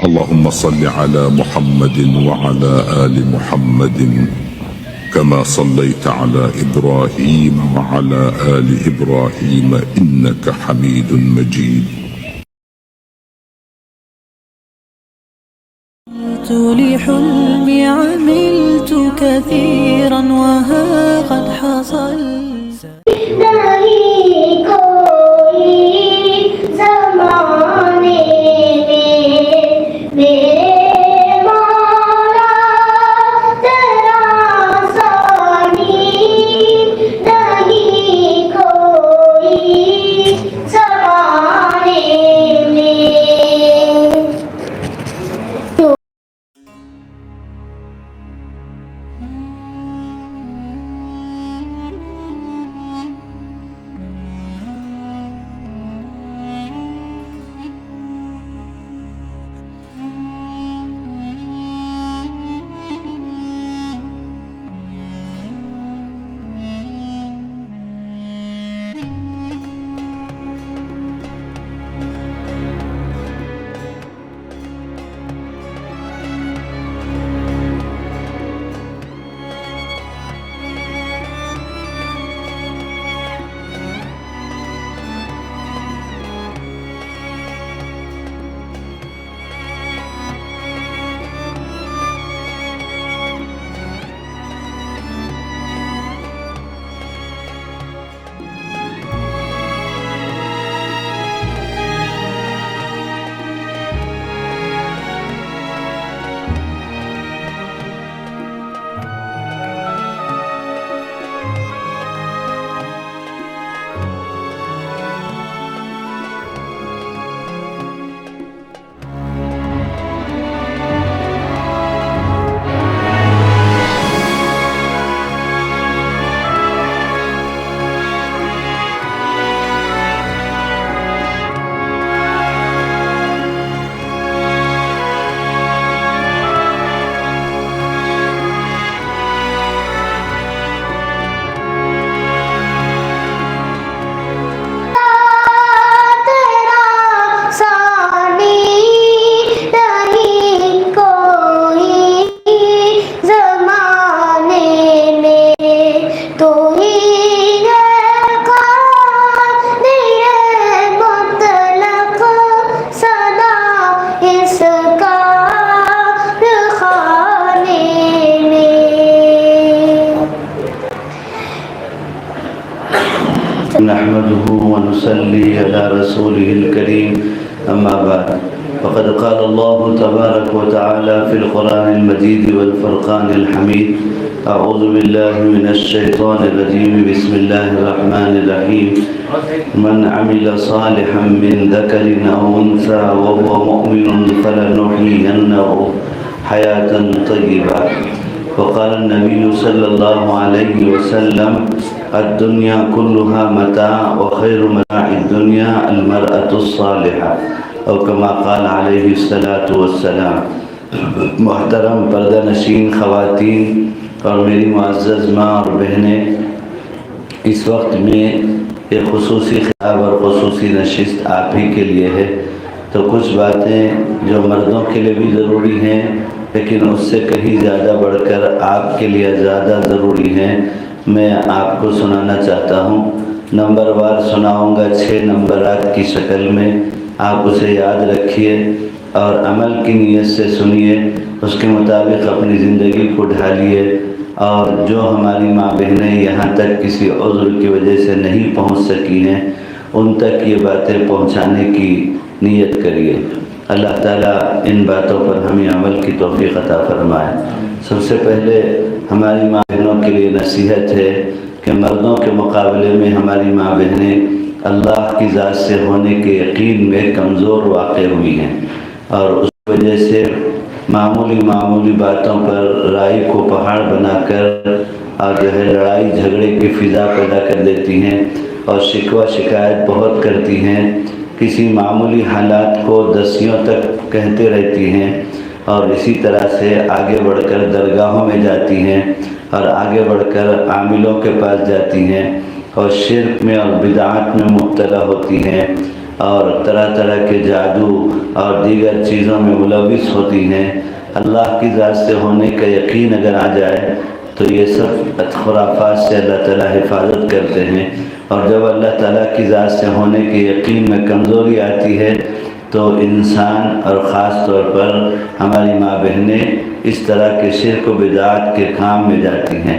اللهم صل على محمد وعلى آل محمد كما صليت على إبراهيم وعلى آل إبراهيم إنك حميد مجيد. لحلمي عملت كثيرا وها قد حصل. نحمده ونصلي على رسوله الكريم أما بعد فقد قال الله تبارك وتعالى في القرآن المجيد والفرقان الحميد أعوذ بالله من الشيطان الرجيم بسم الله الرحمن الرحيم من عمل صالحا من ذكر أو أنثى وهو مؤمن فلنحيينه حياة طيبة. وقال النبي صلى الله عليه وسلم الدنيا كلها متاع وخير متاع الدنيا المرأة الصالحة او كما قال علیہ الصلاۃ والسلام. محترم پردہ نشین خواتین اور میری معزز ماں اور بہنیں، اس وقت میں ایک خصوصی خطاب اور خصوصی نشست آپ ہی کے لیے ہے، تو کچھ باتیں جو مردوں کے لیے بھی ضروری ہیں لیکن اس سے کہیں زیادہ بڑھ کر آپ کے لیے زیادہ ضروری ہیں، میں آپ کو سنانا چاہتا ہوں. نمبر وار سناؤں گا 6 نمبرات کی شکل میں. آپ اسے یاد رکھیے اور عمل کی نیت سے سنیے، اس کے مطابق اپنی زندگی کو ڈھالیے، اور جو ہماری ماں بہنیں یہاں تک کسی عذر کی وجہ سے نہیں پہنچ سکی ہیں ان تک یہ باتیں پہنچانے کی نیت کریے. اللہ تعالیٰ ان باتوں پر ہمیں عمل کی توفیق عطا فرمائے. سب سے پہلے ہماری ماں بہنوں کے لیے نصیحت ہے کہ مردوں کے مقابلے میں ہماری ماں بہنیں اللہ کی ذات سے ہونے کے یقین میں کمزور واقع ہوئی ہیں، اور اس وجہ سے معمولی باتوں پر رائے کو پہاڑ بنا کر اور جو ہے لڑائی جھگڑے کی فضا پیدا کر دیتی ہیں اور شکوہ شکایت بہت کرتی ہیں. کسی معمولی حالات کو دسیوں تک کہتے رہتی ہیں اور اسی طرح سے آگے بڑھ کر درگاہوں میں جاتی ہیں اور آگے بڑھ کر عاملوں کے پاس جاتی ہیں اور شرک میں اور بدعات میں مبتلا ہوتی ہیں اور طرح طرح کے جادو اور دیگر چیزوں میں ملوث ہوتی ہیں، اللہ کی ذات سے ہونے کا یقین اگر آ جائے تو یہ سب خرافات سے اللہ تعالیٰ حفاظت کرتے ہیں۔ اور جب اللہ تعالیٰ کی ذات سے ہونے کے یقین میں کمزوری آتی ہے تو انسان اور خاص طور پر ہماری ماں بہنیں اس طرح کے شرک و بدعات کے کام میں جاتی ہیں۔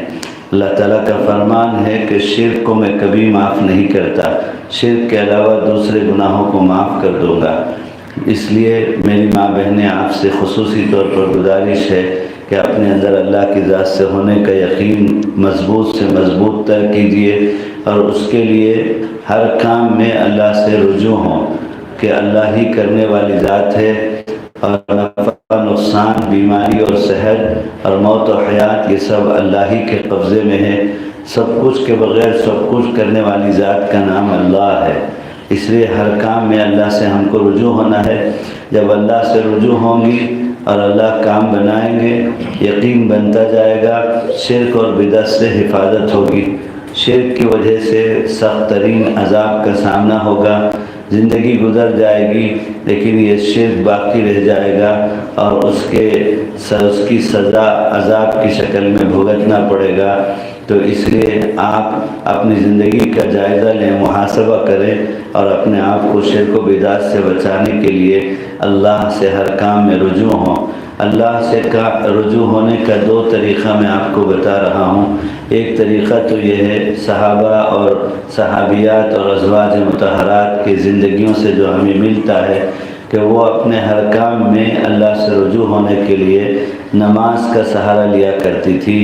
اللہ تعالیٰ کا فرمان ہے کہ شرک کو میں کبھی معاف نہیں کرتا، شرک کے علاوہ دوسرے گناہوں کو معاف کر دوں گا۔ اس لیے میری ماں بہنیں آپ سے خصوصی طور پر گزارش ہے کہ اپنے اندر اللہ کی ذات سے ہونے کا یقین مضبوط سے مضبوط تر کیجیے، اور اس کے لیے ہر کام میں اللہ سے رجوع ہوں کہ اللہ ہی کرنے والی ذات ہے، اور نفع نقصان، بیماری اور صحت اور موت و حیات یہ سب اللہ ہی کے قبضے میں ہے۔ سب کچھ کے بغیر سب کچھ کرنے والی ذات کا نام اللہ ہے، اس لیے ہر کام میں اللہ سے ہم کو رجوع ہونا ہے۔ جب اللہ سے رجوع ہوں گی اور اللہ کام بنائیں گے، یقین بنتا جائے گا، شرک اور بدعت سے حفاظت ہوگی۔ شرک کی وجہ سے سخت ترین عذاب کا سامنا ہوگا، زندگی گزر جائے گی لیکن یہ شرک باقی رہ جائے گا، اور اس کی سزا عذاب کی شکل میں بھگتنا پڑے گا۔ تو اس لیے آپ اپنی زندگی کا جائزہ لیں، محاسبہ کریں، اور اپنے آپ کو شرک و بدعت سے بچانے کے لیے اللہ سے ہر کام میں رجوع ہوں۔ اللہ سے رجوع ہونے کا دو طریقہ میں آپ کو بتا رہا ہوں۔ ایک طریقہ تو یہ ہے صحابہ اور صحابیات اور ازواج مطہرات کی زندگیوں سے جو ہمیں ملتا ہے کہ وہ اپنے ہر کام میں اللہ سے رجوع ہونے کے لیے نماز کا سہارا لیا کرتی تھی۔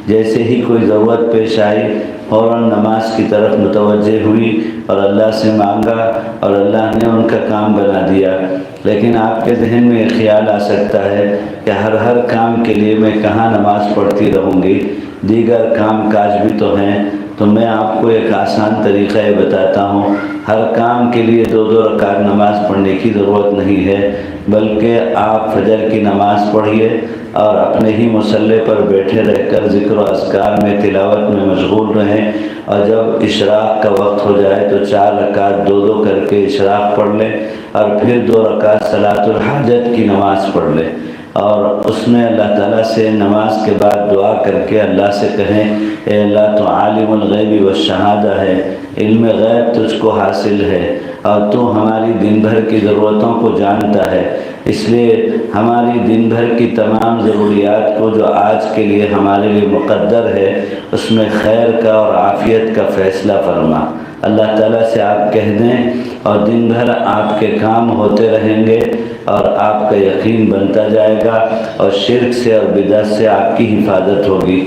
جیسے ہی کوئی ضرورت پیش آئی فوراً نماز کی طرف متوجہ ہوئی اور اللہ سے مانگا، اور اللہ نے ان کا کام بنا دیا۔ لیکن آپ کے ذہن میں یہ خیال آ سکتا ہے کہ ہر کام کے لیے میں کہاں نماز پڑھتی رہوں گی، دیگر کام کاج بھی تو ہیں۔ تو میں آپ کو ایک آسان طریقہ یہ بتاتا ہوں، ہر کام کے لیے 2 رکعت نماز پڑھنے کی ضرورت نہیں ہے، بلکہ آپ فجر کی نماز پڑھیے اور اپنے ہی مصلی پر بیٹھے رہ کر ذکر و اذکار میں، تلاوت میں مشغول رہیں، اور جب اشراق کا وقت ہو جائے تو 4 رکعت 2 کر کے اشراق پڑھ لیں، اور پھر 2 رکعت صلاۃ الحاجت کی نماز پڑھ لیں، اور اس میں اللہ تعالیٰ سے نماز کے بعد دعا کر کے اللہ سے کہیں، اے اللہ تو عالم الغیب والشہادہ ہے، علم غیب تجھ کو حاصل ہے، اور تو ہماری دن بھر کی ضرورتوں کو جانتا ہے، اس لیے ہماری دن بھر کی تمام ضروریات کو جو آج کے لیے ہمارے لیے مقدر ہے اس میں خیر کا اور عافیت کا فیصلہ فرما۔ اللہ تعالیٰ سے آپ کہہ دیں، اور دن بھر آپ کے کام ہوتے رہیں گے، اور آپ کا یقین بنتا جائے گا، اور شرک سے اور بدعت سے آپ کی حفاظت ہوگی۔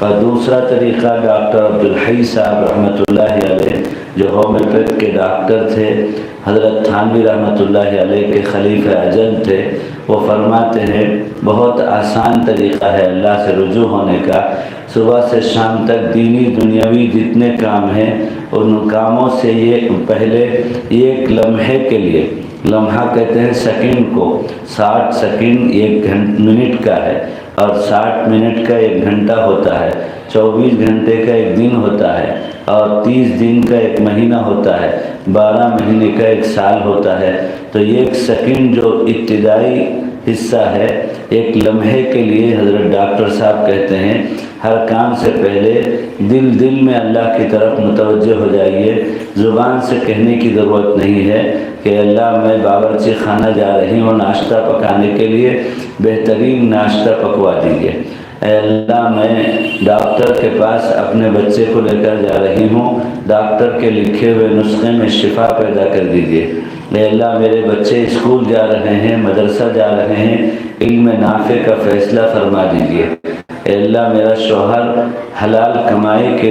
اور دوسرا طریقہ ڈاکٹر عبدالحی صاحب رحمۃ اللہ علیہ جو ہومیوپیتھ کے ڈاکٹر تھے، حضرت تھانوی رحمۃ اللہ علیہ کے خلیفہ اجل تھے، وہ فرماتے ہیں بہت آسان طریقہ ہے اللہ سے رجوع ہونے کا۔ صبح سے شام تک دینی دنیاوی جتنے کام ہیں ان کاموں سے یہ پہلے ایک لمحے کے لیے، لمحہ کہتے ہیں سیکنڈ کو، 60 سیکنڈ 1 منٹ کا ہے، اور 60 منٹ کا 1 گھنٹہ ہوتا ہے، 24 گھنٹے کا 1 دن ہوتا ہے، اور 30 دن کا 1 مہینہ ہوتا ہے، 12 مہینے کا 1 سال ہوتا ہے۔ تو 1 سیکنڈ جو ابتدائی حصہ ہے، ایک لمحے کے لیے حضرت ڈاکٹر صاحب کہتے ہیں ہر کام سے پہلے دل میں اللہ کی طرف متوجہ ہو جائیے، زبان سے کہنے کی ضرورت نہیں ہے کہ اللہ میں باورچی خانہ جا رہی ہوں ناشتہ پکانے کے لیے، بہترین ناشتہ پکوا دیجیے۔ اے اللہ میں ڈاکٹر کے پاس اپنے بچے کو لے کر جا رہی ہوں، ڈاکٹر کے لکھے ہوئے نسخے میں شفا پیدا کر دیجیے۔ اے اللہ میرے بچے اسکول جا رہے ہیں، مدرسہ جا رہے ہیں، علم نافع کا فیصلہ فرما دیجیے۔ اے اللہ میرا شوہر حلال کمائی کے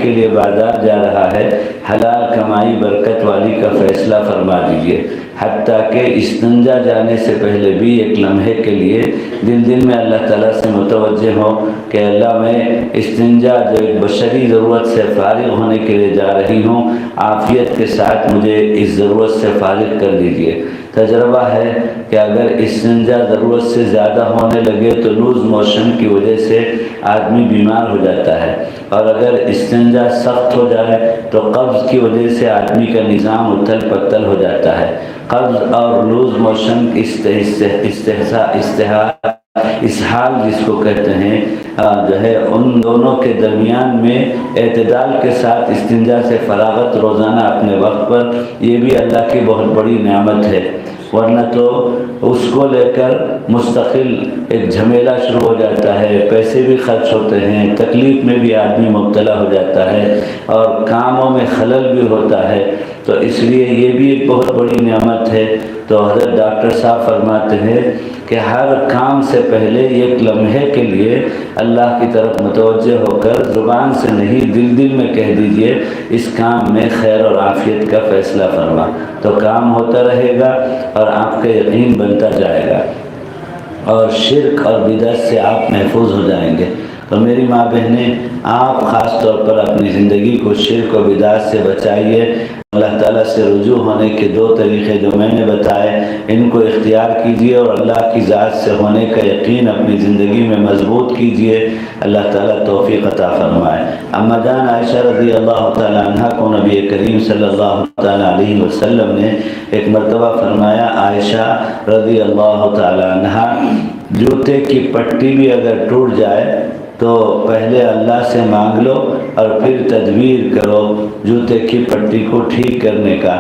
لیے بازار جا رہا ہے، حلال کمائی برکت والی کا فیصلہ فرما دیجیے۔ حتیٰ کہ استنجا جانے سے پہلے بھی 1 لمحے کے لیے دل میں اللہ تعالیٰ سے متوجہ ہو کہ اللہ میں استنجا جو ایک بشری ضرورت سے فارغ ہونے کے لیے جا رہی ہوں، عافیت کے ساتھ مجھے اس ضرورت سے فارغ کر دیجیے۔ تجربہ ہے کہ اگر استنجا ضرورت سے زیادہ ہونے لگے تو لوز موشن کی وجہ سے آدمی بیمار ہو جاتا ہے، اور اگر استنجا سخت ہو جائے تو قبض کی وجہ سے آدمی کا نظام اتھل پتھل ہو جاتا ہے۔ قبض اور لوز موشن اسہال جس کو کہتے ہیں جو ہے، ان دونوں کے درمیان میں اعتدال کے ساتھ استنجا سے فراغت روزانہ اپنے وقت پر، یہ بھی اللہ کی بہت بڑی نعمت ہے، ورنہ تو اس کو لے کر مستقل ایک جھمیلہ شروع ہو جاتا ہے، پیسے بھی خرچ ہوتے ہیں، تکلیف میں بھی آدمی مبتلا ہو جاتا ہے اور کاموں میں خلل بھی ہوتا ہے۔ تو اس لیے یہ بھی ایک بہت بڑی نعمت ہے۔ تو حضرت ڈاکٹر صاحب فرماتے ہیں کہ ہر کام سے پہلے ایک لمحے کے لیے اللہ کی طرف متوجہ ہو کر زبان سے نہیں دل میں کہہ دیجئے اس کام میں خیر اور عافیت کا فیصلہ فرما، تو کام ہوتا رہے گا اور آپ کا یقین بنتا جائے گا اور شرک اور بدعت سے آپ محفوظ ہو جائیں گے۔ تو میری ماں بہنیں، آپ خاص طور پر اپنی زندگی کو شرک و بدعت سے بچائیے۔ اللہ تعالیٰ سے رجوع ہونے کے 2 طریقے جو میں نے بتائے، ان کو اختیار کیجئے اور اللہ کی ذات سے ہونے کا یقین اپنی زندگی میں مضبوط کیجئے۔ اللہ تعالیٰ توفیق عطا فرمائے۔ اما جان عائشہ رضی اللہ تعالیٰ عنہ کو نبی کریم صلی اللہ تعالیٰ علیہ وسلم نے ایک مرتبہ فرمایا، عائشہ رضی اللہ تعالیٰ عنہ، جوتے کی پٹی بھی اگر ٹوٹ جائے تو پہلے اللہ سے مانگ لو اور پھر تدبیر کرو جوتے کی پٹی کو ٹھیک کرنے کا۔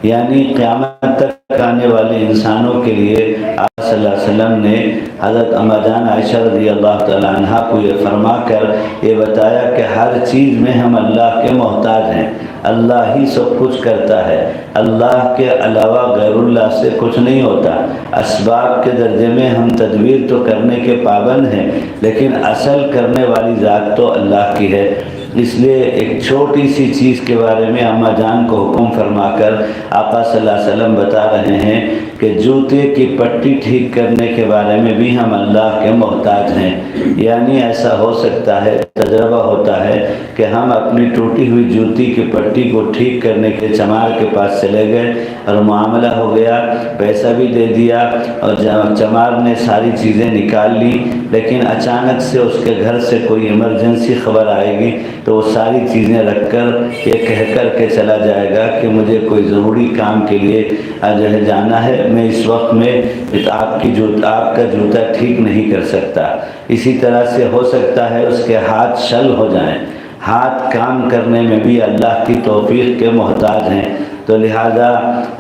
یعنی قیامت تک آنے والے انسانوں کے لیے آپ صلی اللہ علیہ وسلم نے حضرت اما جان عائشہ رضی اللہ تعالیٰ عنہ کو یہ فرما کر یہ بتایا کہ ہر چیز میں ہم اللہ کے محتاج ہیں، اللہ ہی سب کچھ کرتا ہے، اللہ کے علاوہ غیر اللہ سے کچھ نہیں ہوتا۔ اسباب کے درجے میں ہم تدبیر تو کرنے کے پابند ہیں، لیکن اصل کرنے والی ذات تو اللہ کی ہے۔ اس لیے ایک چھوٹی سی چیز کے بارے میں اماں جان کو حکم فرما کر آقا صلی اللہ علیہ وسلم بتا رہے ہیں کہ جوتے کی پٹی ٹھیک کرنے کے بارے میں بھی ہم اللہ کے محتاج ہیں۔ یعنی ایسا ہو سکتا ہے، تجربہ ہوتا ہے کہ ہم اپنی ٹوٹی ہوئی جوتی کی پٹی کو ٹھیک کرنے کے چمار کے پاس چلے گئے اور معاملہ ہو گیا، پیسہ بھی دے دیا اور چمار نے ساری چیزیں نکال لی، لیکن اچانک سے اس کے گھر سے کوئی ایمرجنسی خبر آئے گی تو وہ ساری چیزیں رکھ کر یہ کہہ کر کے چلا جائے گا کہ مجھے کوئی ضروری کام کے لیے جو ہے جانا ہے، میں اس وقت میں آپ کا جوتا ٹھیک نہیں کر سکتا۔ اسی طرح سے ہو سکتا ہے اس کے ہاتھ شل ہو جائیں۔ ہاتھ کام کرنے میں بھی اللہ کی توفیق کے محتاج ہیں، تو لہذا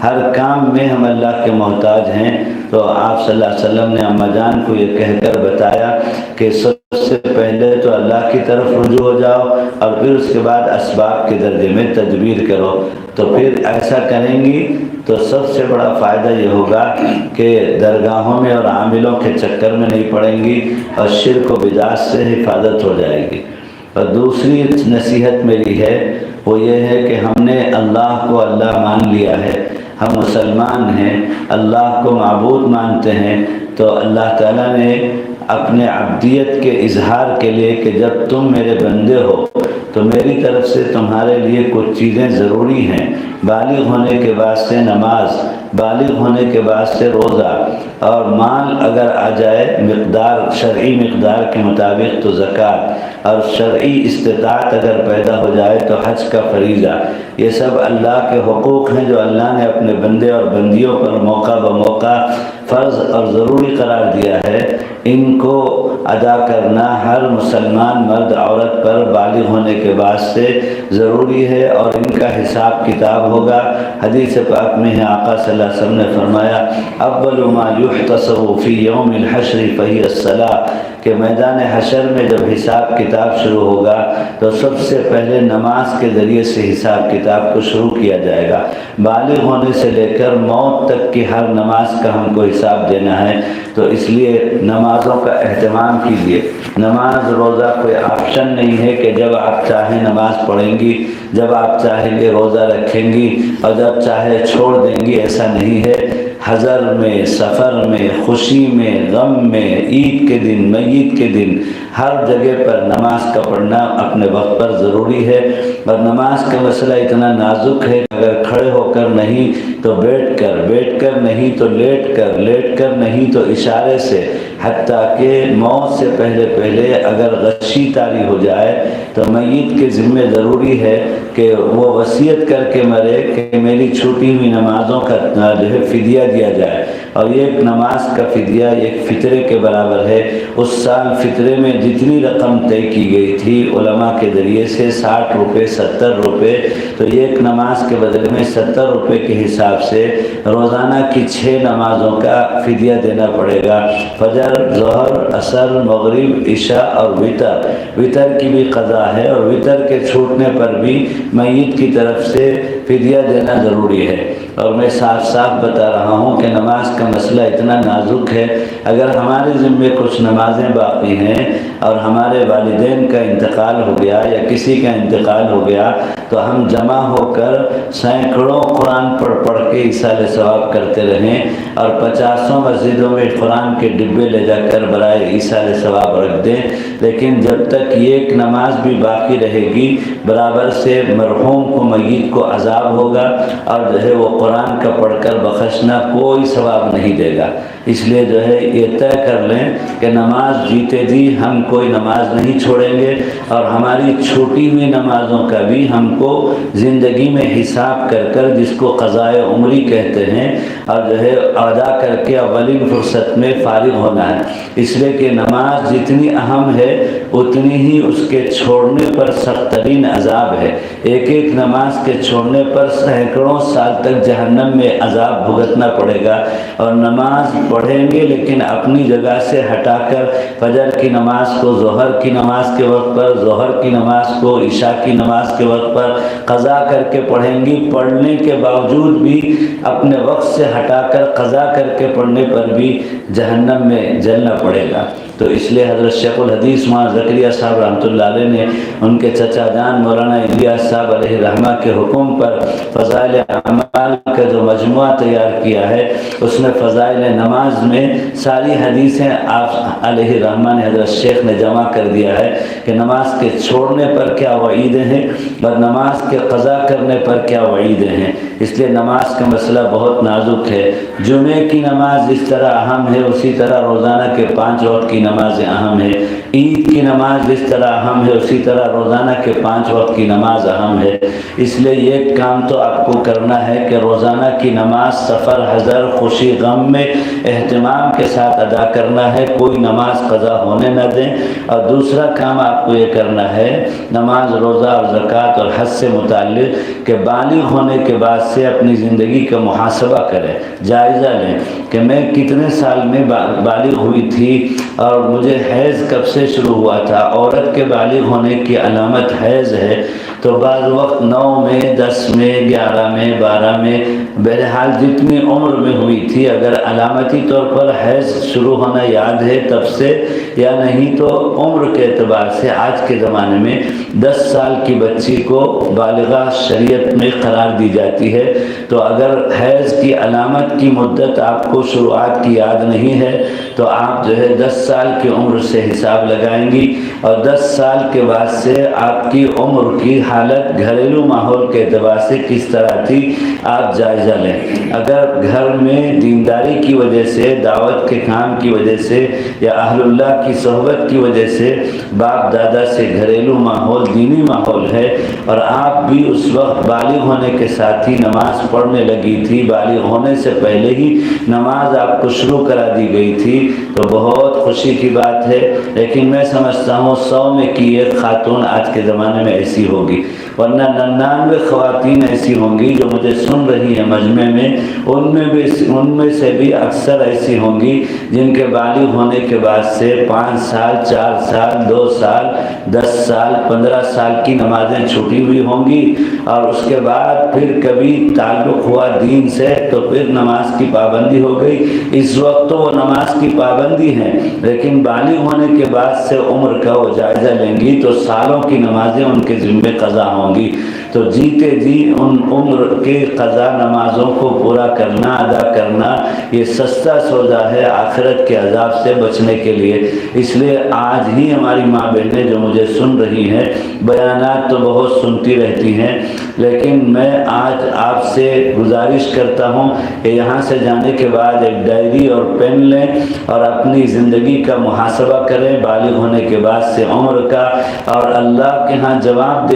ہر کام میں ہم اللہ کے محتاج ہیں۔ تو آپ صلی اللہ علیہ وسلم نے اماں جان کو یہ کہہ کر بتایا کہ سب سے پہلے تو اللہ کی طرف رجوع ہو جاؤ اور پھر اس کے بعد اسباب کے درجے میں تدبیر کرو۔ تو پھر ایسا کریں گی تو سب سے بڑا فائدہ یہ ہوگا کہ درگاہوں میں اور عاملوں کے چکر میں نہیں پڑیں گی اور شرک و بدعت سے حفاظت ہو جائے گی۔ اور دوسری نصیحت میری ہے وہ یہ ہے کہ ہم نے اللہ کو اللہ مان لیا ہے، ہم مسلمان ہیں، اللہ کو معبود مانتے ہیں، تو اللہ تعالیٰ نے اپنے عبدیت کے اظہار کے لیے کہ جب تم میرے بندے ہو تو میری طرف سے تمہارے لیے کچھ چیزیں ضروری ہیں، بالغ ہونے کے بعد سے نماز، بالغ ہونے کے بعد سے روزہ، اور مال اگر آ جائے مقدار شرعی مقدار کے مطابق تو زکوٰۃ، اور شرعی استطاعت اگر پیدا ہو جائے تو حج کا فریضہ۔ یہ سب اللہ کے حقوق ہیں جو اللہ نے اپنے بندے اور بندیوں پر موقع بموقع فرض اور ضروری قرار دیا ہے۔ ان کو ادا کرنا ہر مسلمان مرد عورت پر بالغ ہونے کے بعد سے ضروری ہے، اور ان کا حساب کتاب ہوگا۔ حدیث پاک میں ہے آقا صلی اللہ علیہ وسلم نے فرمایا اول ما یحتسب فی یوم الحشر فہی الصلاۃ، کہ میدان حشر میں جب حساب کتاب شروع ہوگا تو سب سے پہلے نماز کے ذریعے سے حساب کتاب کو شروع کیا جائے گا۔ بالغ ہونے سے لے کر موت تک کی ہر نماز کا ہم کو حساب دینا ہے، تو اس لیے نمازوں کا اہتمام کیجیے۔ نماز روزہ کوئی آپشن نہیں ہے کہ جب آپ چاہیں نماز پڑھیں گی، جب آپ چاہیں گے روزہ رکھیں گی اور جب چاہے چھوڑ دیں گی، ایسا نہیں ہے۔ حضر میں، سفر میں، خوشی میں، غم میں، عید کے دن، میت کے دن، ہر جگہ پر نماز کا پڑھنا اپنے وقت پر ضروری ہے۔ اور نماز کا مسئلہ اتنا نازک ہے کہ اگر کھڑے ہو کر نہیں تو بیٹھ کر نہیں تو لیٹ کر نہیں تو اشارے سے، حتیٰ کہ موت سے پہلے اگر غشی طاری ہو جائے تو میت کے ذمہ ضروری ہے کہ وہ وصیت کر کے مرے کہ میری چھوٹی ہوئی نمازوں کا جو ہے فدیہ دیا جائے، اور ایک نماز کا فدیہ ایک فطرے کے برابر ہے۔ اس سال فطرے میں جتنی رقم طے کی گئی تھی علماء کے ذریعے سے 60 روپے 70 روپے، تو ایک نماز کے بدلے میں 70 روپے کے حساب سے روزانہ کی 6 نمازوں کا فدیہ دینا پڑے گا۔ فجر، ظہر، عصر، مغرب، عشاء اور وطر کی بھی قضا ہے، اور وطر کے چھوٹنے پر بھی میت کی طرف سے فدیہ دینا ضروری ہے۔ اور میں صاف بتا رہا ہوں کہ نماز کا مسئلہ اتنا نازک ہے، اگر ہمارے ذمے کچھ نمازیں باقی ہیں اور ہمارے والدین کا انتقال ہو گیا یا کسی کا انتقال ہو گیا تو ہم جمع ہو کر سینکڑوں قرآن پڑھ کے ایصال ثواب کرتے رہیں، اور 50 مسجدوں میں قرآن کے ڈبے لے جا کر برائے ایصال ثواب رکھ دیں، لیکن جب تک ایک نماز بھی باقی رہے گی برابر سے مرحوم کو، میت کو عذاب ہوگا، اور جو ہے وہ قرآن کا پڑھ کر بخشنا کوئی ثواب نہیں دے گا۔ اس لیے جو ہے یہ طے کر لیں کہ نماز جیتے جی ہم کوئی نماز نہیں چھوڑیں گے، اور ہماری چھوٹی ہوئی نمازوں کا بھی ہم کو زندگی میں حساب کر جس کو قضائے عمری کہتے ہیں، اور جو ہے ادا کر کے اولین فرصت میں فارغ ہونا ہے۔ اس لیے کہ نماز جتنی اہم ہے اتنی ہی اس کے چھوڑنے پر سخت ترین عذاب ہے۔ ایک نماز کے چھوڑنے پر سینکڑوں سال تک جہنم میں عذاب بھگتنا پڑے گا۔ اور نماز پڑھیں گے لیکن اپنی جگہ سے ہٹا کر فجر کی نماز کو ظہر کی نماز کے وقت پر، ظہر کی نماز کو عشاء کی نماز کے وقت پر قضا کر کے پڑھیں گی، پڑھنے کے باوجود بھی اپنے وقت سے ہٹا کر قضا کر کے پڑھنے پر بھی جہنم میں جلنا پڑے گا۔ تو اس لیے حضرت شیخ الحدیث مولانا زکریا صاحب رحمۃ اللہ علیہ نے ان کے چچا جان مولانا الیاس صاحب علیہ رحمہ کے حکم پر فضائل اعمال کا جو مجموعہ تیار کیا ہے، اس میں فضائل نماز میں ساری حدیثیں آپ علیہ رحمہ نے، حضرت شیخ نے جمع کر دیا ہے کہ نماز کے چھوڑنے پر کیا وعیدیں ہیں اور نماز کے قضا کرنے پر کیا وعیدیں ہیں۔ اس لیے نماز کا مسئلہ بہت نازک ہے۔ جمعے کی نماز جس طرح اہم ہے اسی طرح روزانہ کے 5 وقت کی نمازیں اہم ہے۔ عید کی نماز جس طرح اہم ہے اسی طرح روزانہ کے 5 وقت کی نماز اہم ہے۔ اس لیے یہ کام تو آپ کو کرنا ہے کہ روزانہ کی نماز سفر، حضر، خوشی، غم میں اہتمام کے ساتھ ادا کرنا ہے، کوئی نماز قضا ہونے نہ دیں۔ اور دوسرا کام آپ کو یہ کرنا ہے، نماز، روزہ اور زکوٰۃ اور حج سے متعلق کہ بالغ ہونے کے بعد سے اپنی زندگی کا محاسبہ کریں، جائزہ لیں کہ میں کتنے سال میں بالغ ہوئی تھی اور مجھے حیض کب سے شروع ہوا تھا۔ عورت کے بالغ ہونے کی علامت حیض ہے، تو بعض وقت 9 میں، 10 میں، 11 میں، 12 میں، بہرحال جتنی عمر میں ہوئی تھی، اگر علامتی طور پر حیض شروع ہونا یاد ہے تب سے، یا نہیں تو عمر کے اعتبار سے آج کے زمانے میں 10 سال کی بچی کو بالغہ شریعت میں قرار دی جاتی ہے۔ تو اگر حیض کی علامت کی مدت آپ کو شروعات کی یاد نہیں ہے تو آپ جو ہے 10 سال کی عمر سے حساب لگائیں گی، اور 10 سال کے بعد سے آپ کی عمر کی حالت گھریلو ماحول کے اعتبار سے کس طرح تھی آپ جائزہ لیں۔ اگر گھر میں دینداری کی وجہ سے، دعوت کے کام کی وجہ سے یا اہل اللہ کی صحبت کی وجہ سے باپ دادا سے گھریلو ماحول، دینی ماحول ہے، اور آپ بھی اس وقت بالغ ہونے کے ساتھ ہی نماز پڑھنے لگی تھی، بالغ ہونے سے پہلے ہی نماز آپ کو شروع کرا دی گئی تھی، تو بہت خوشی کی بات ہے۔ لیکن میں سمجھتا ہوں 100 میں کی ایک خاتون آج کے زمانے میں ایسی ہوگی، ورنہ 99 خواتین ایسی ہوں گی جو مجھے سن رہی ہیں مجمع میں، ان میں سے بھی اکثر ایسی ہوں گی جن کے بالغ ہونے کے بعد سے 5 سال، 4 سال، 2 سال، 10 سال، 15 سال کی نمازیں چھوٹی ہوئی ہوں گی، اور اس کے بعد پھر کبھی تعلق ہوا دین سے تو پھر نماز کی پابندی ہو گئی۔ اس وقت تو وہ نماز کی پابندی ہیں، لیکن بالغ ہونے کے بعد سے عمر کا وہ جائزہ لیں گی تو سالوں کی نمازیں ان کے ذمے قضا ہوں گی۔ تو جیتے جی ان عمر کے قضا نمازوں کو پورا کرنا، ادا کرنا، یہ سستا سودا ہے آخرت کے عذاب سے بچنے کے لیے۔ اس لیے آج ہی ہماری ماں بہنیں جو مجھے سن رہی ہیں، بیانات تو بہت سنتی رہتی ہیں، لیکن میں آج آپ سے گزارش کرتا ہوں کہ یہاں سے جانے کے بعد ایک ڈائری اور پین لیں اور اپنی زندگی کا محاسبہ کریں، بالغ ہونے کے بعد سے عمر کا، اور اللہ کے ہاں جواب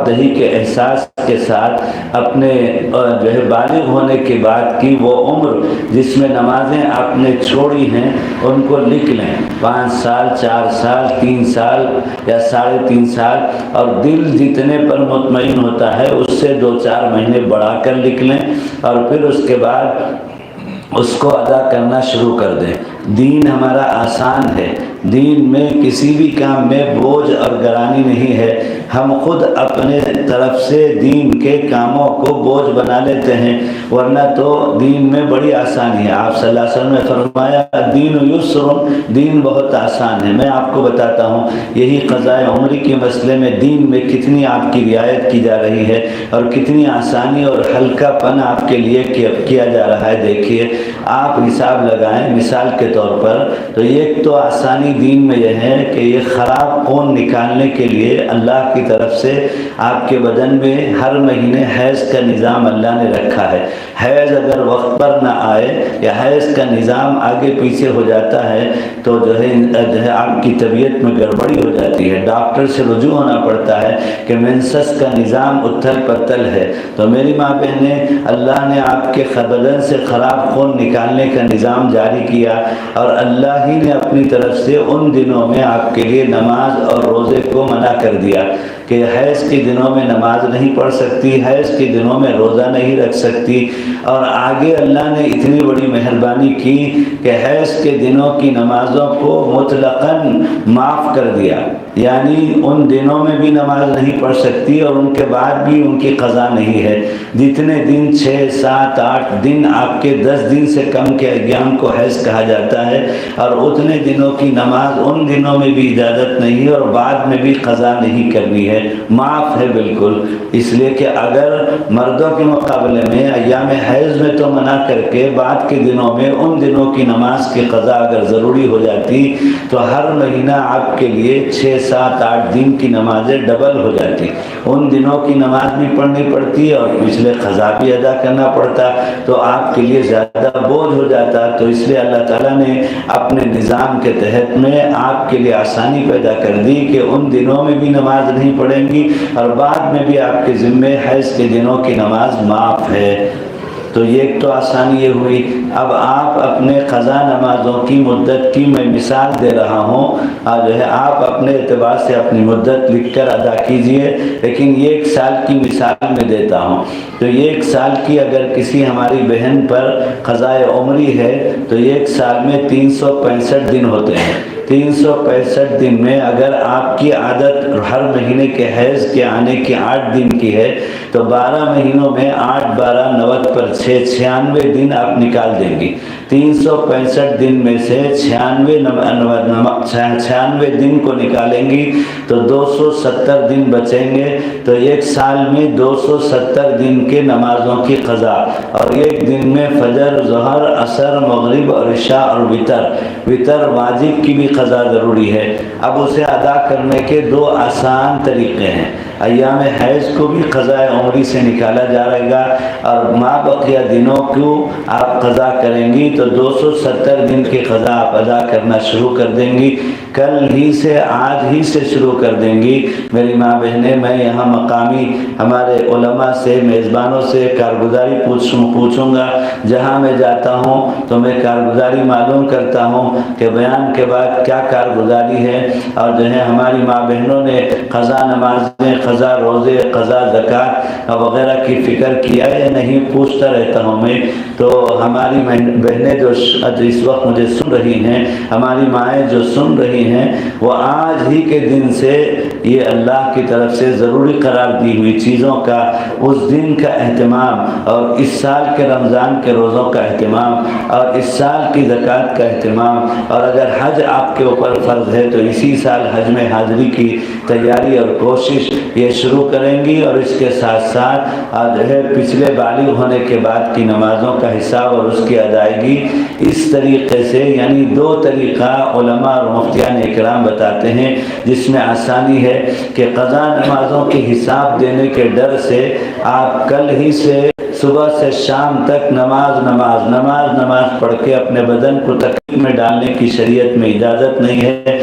دہی کے احساس کے ساتھ اپنے جو ہے بالغ ہونے کے بعد کی وہ عمر جس میں نمازیں آپ نے چھوڑی ہیں ان کو لکھ لیں، 5 سال، 4 سال، 3 سال یا 3.5 سال، اور دل جتنے پر مطمئن ہوتا ہے اس سے 2-4 مہینے بڑھا کر لکھ لیں، اور پھر اس کے بعد اس کو ادا کرنا شروع کر دیں۔ دین ہمارا آسان ہے، دین میں کسی بھی کام میں بوجھ اور گرانی نہیں ہے، ہم خود اپنے طرف سے دین کے کاموں کو بوجھ بنا لیتے ہیں، ورنہ تو دین میں بڑی آسانی ہے۔ آپ صلی اللہ علیہ وسلم نے فرمایا دین یسر، دین بہت آسان ہے۔ میں آپ کو بتاتا ہوں یہی قضاء عمری کے مسئلے میں دین میں کتنی آپ کی رعایت کی جا رہی ہے اور کتنی آسانی اور ہلکا پن آپ کے لیے کیا جا رہا ہے۔ دیکھیے آپ حساب لگائیں، مثال کے طور پر تو ایک تو آسانی دین میں یہ ہے کہ یہ خراب خون نکالنے کے لیے اللہ کی طرف سے آپ کے بدن میں ہر مہینے حیض کا نظام اللہ نے رکھا ہے۔ حیض اگر وقت پر نہ آئے یا حیض کا نظام آگے پیچھے ہو جاتا ہے تو جو ہے آپ کی طبیعت میں گڑبڑی ہو جاتی ہے، ڈاکٹر سے رجوع ہونا پڑتا ہے کہ مینسس کا نظام اتھل پتھل ہے۔ تو میری ماں بہنیں، اللہ نے آپ کے بدن سے خراب خون نکالنے کا نظام جاری کیا، اور اللہ ہی نے اپنی طرف سے ان دنوں میں آپ کے لیے نماز اور روزے کو منع کر دیا کہ حیض کے دنوں میں نماز نہیں پڑھ سکتی، حیض کے دنوں میں روزہ نہیں رکھ سکتی، اور آگے اللہ نے اتنی بڑی مہربانی کی کہ حیض کے دنوں کی نمازوں کو مطلقاً معاف کر دیا، یعنی ان دنوں میں بھی نماز نہیں پڑھ سکتی اور ان کے بعد بھی ان کی قضا نہیں ہے۔ جتنے دن 6، 7، 8 دن آپ کے 10 دن سے کم کے ایام کو حیض کہا جاتا ہے، اور اتنے دنوں کی نماز ان دنوں میں بھی اجازت نہیں ہے اور بعد میں بھی قضا نہیں کرنی ہے، معاف ہے بالکل۔ اس لیے کہ اگر مردوں کے مقابلے میں ایام حیض میں تو منع کر کے بعد کے دنوں میں ان دنوں کی نماز کی قضا اگر ضروری ہو جاتی تو ہر مہینہ آپ کے لیے 6، 7، 8 دن کی نمازیں ڈبل ہو جاتی، ان دنوں کی نماز بھی پڑھنی پڑتی اور پچھلے قضا بھی ادا کرنا پڑتا، تو آپ کے لیے زیادہ بوجھ ہو جاتا۔ تو اس لیے اللہ تعالیٰ نے اپنے نظام کے تحت میں آپ کے لیے آسانی پیدا کر دی کہ ان دنوں میں بھی نماز نہیں پڑھیں گی اور بعد میں بھی آپ کے ذمے حیض کے دنوں کی نماز معاف ہے۔ تو ایک تو آسانی یہ ہوئی۔ اب آپ اپنے قضا نمازوں کی مدت کی میں مثال دے رہا ہوں، جو ہے آپ اپنے اعتبار سے اپنی مدت لکھ کر ادا کیجئے، لیکن 1 سال کی مثال میں دیتا ہوں۔ تو 1 سال کی اگر کسی ہماری بہن پر قضاء عمری ہے تو 1 سال میں 365 دن ہوتے ہیں۔ 365 دن میں اگر آپ کی عادت ہر مہینے کے حیض کے آنے کی 8 دن کی ہے تو 12 مہینوں میں 8، 12، 90 پر 96 دن آپ نکال دیں گی۔ 365 دن میں سے 96 دن کو نکالیں گی تو 270 دن بچیں گے، تو 1 سال میں 270 دن کے نمازوں کی قضا، اور 1 دن میں فجر، ظہر، عصر، مغرب اور عشاء اور وتر واجب کی بھی قضا ضروری ہے۔ اب اسے ادا کرنے کے 2 آسان طریقے ہیں۔ ایام حیض کو بھی قضاء عمری سے نکالا جائے گا، اور ما بقیہ دنوں کو آپ قضا کریں گی تو 270 دن کی قضا آپ ادا کرنا شروع کر دیں گی، کل ہی سے، آج ہی سے شروع کر دیں گی۔ میری ماں بہنیں، میں یہاں مقامی ہمارے علماء سے، میزبانوں سے کارگزاری پوچھوں گا، جہاں میں جاتا ہوں تو میں کارگزاری معلوم کرتا ہوں کہ بیان کے بعد کیا کارگزاری ہے، اور جو ہے ہماری ماں بہنوں نے قضا نمازیں، قضا روزے، قضا زکوٰۃ وغیرہ کی فکر کیا یا نہیں، پوچھتا رہتا ہوں میں۔ تو ہماری بہنیں جو اس وقت مجھے سن رہی ہیں، ہماری مائیں جو سن رہی ہیں، وہ آج ہی کے دن سے یہ اللہ کی طرف سے ضروری قرار دی ہوئی چیزوں کا، اس دن کا اہتمام، اور اس سال کے رمضان کے روزوں کا اہتمام، اور اس سال کی زکوٰۃ کا اہتمام، اور اگر حج آپ کے اوپر فرض ہے تو اسی سال حج میں حاضری کی تیاری اور کوشش، یہ شروع کریں گی، اور اس کے ساتھ ساتھ جو ہے پچھلے بالغ ہونے کے بعد کی نمازوں کا حساب اور اس کی ادائیگی اس طریقے سے، یعنی دو طریقہ علماء اور مفتیان اکرام بتاتے ہیں جس میں آسانی ہے کہ قضا نمازوں کے حساب دینے کے ڈر سے آپ کل ہی سے صبح سے شام تک نماز پڑھ کے اپنے بدن کو تکلیف میں ڈالنے کی شریعت میں اجازت نہیں ہے۔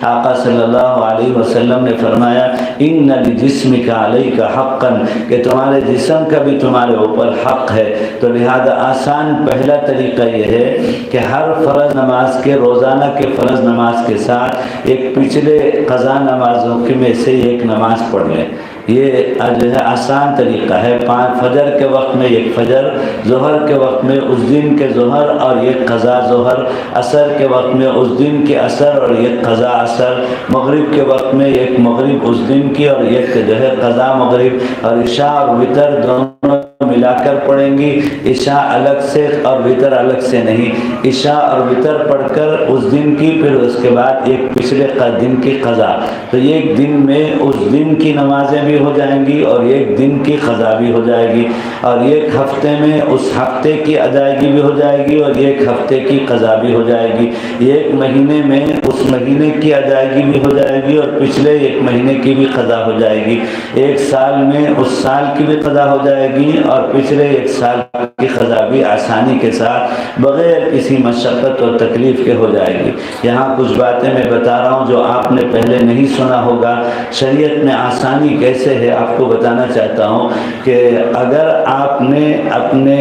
آقا صلی اللہ علیہ وسلم نے فرمایا ان لجسمک علیک حقا، کہ تمہارے جسم کا بھی تمہارے اوپر حق ہے۔ تو لہذا آسان پہلا طریقہ یہ ہے کہ ہر فرض نماز کے روزانہ کے فرض نماز کے ساتھ ایک پچھلے قضا نمازوں کے میں سے ایک نماز پڑھ لیں۔ یہ جو ہے آسان طریقہ ہے۔ 5 فجر کے وقت میں ایک فجر، ظہر کے وقت میں اس دن کے ظہر اور ایک قضا ظہر، عصر کے وقت میں اس دن کے عصر اور ایک قضا عصر، مغرب کے وقت میں ایک مغرب اس دن کی اور ایک جو ہے قضا مغرب، اور عشاء اور وتر دونوں ملا کر پڑھیں گی۔ عشاء الگ سے اور وتر الگ سے نہیں، عشاء اور وتر پڑھ کر اس دن کی، پھر اس کے بعد ایک پچھلے دن کی قضا۔ تو ایک دن میں اس دن کی نمازیں بھی ہو جائیں گی اور ایک دن کی قضا بھی ہو جائے گی، اور ایک ہفتے میں اس ہفتے کی ادائیگی بھی ہو جائے گی اور ایک ہفتے کی قضا بھی ہو جائے گی۔ ایک مہینے میں اس مہینے کی ادائیگی بھی ہو جائے گی اور پچھلے ایک مہینے کی بھی قضا ہو جائے گی۔ ایک سال میں اس سال کی بھی قضا ہو جائے گی اور پچھلے ایک سال کی قضا بھی آسانی کے ساتھ بغیر کسی مشقت اور تکلیف کے ہو جائے گی۔ یہاں کچھ باتیں میں بتا رہا ہوں جو آپ نے پہلے نہیں سنا ہوگا۔ شریعت میں آسانی کیسے ہے آپ کو بتانا چاہتا ہوں کہ اگر آپ نے اپنے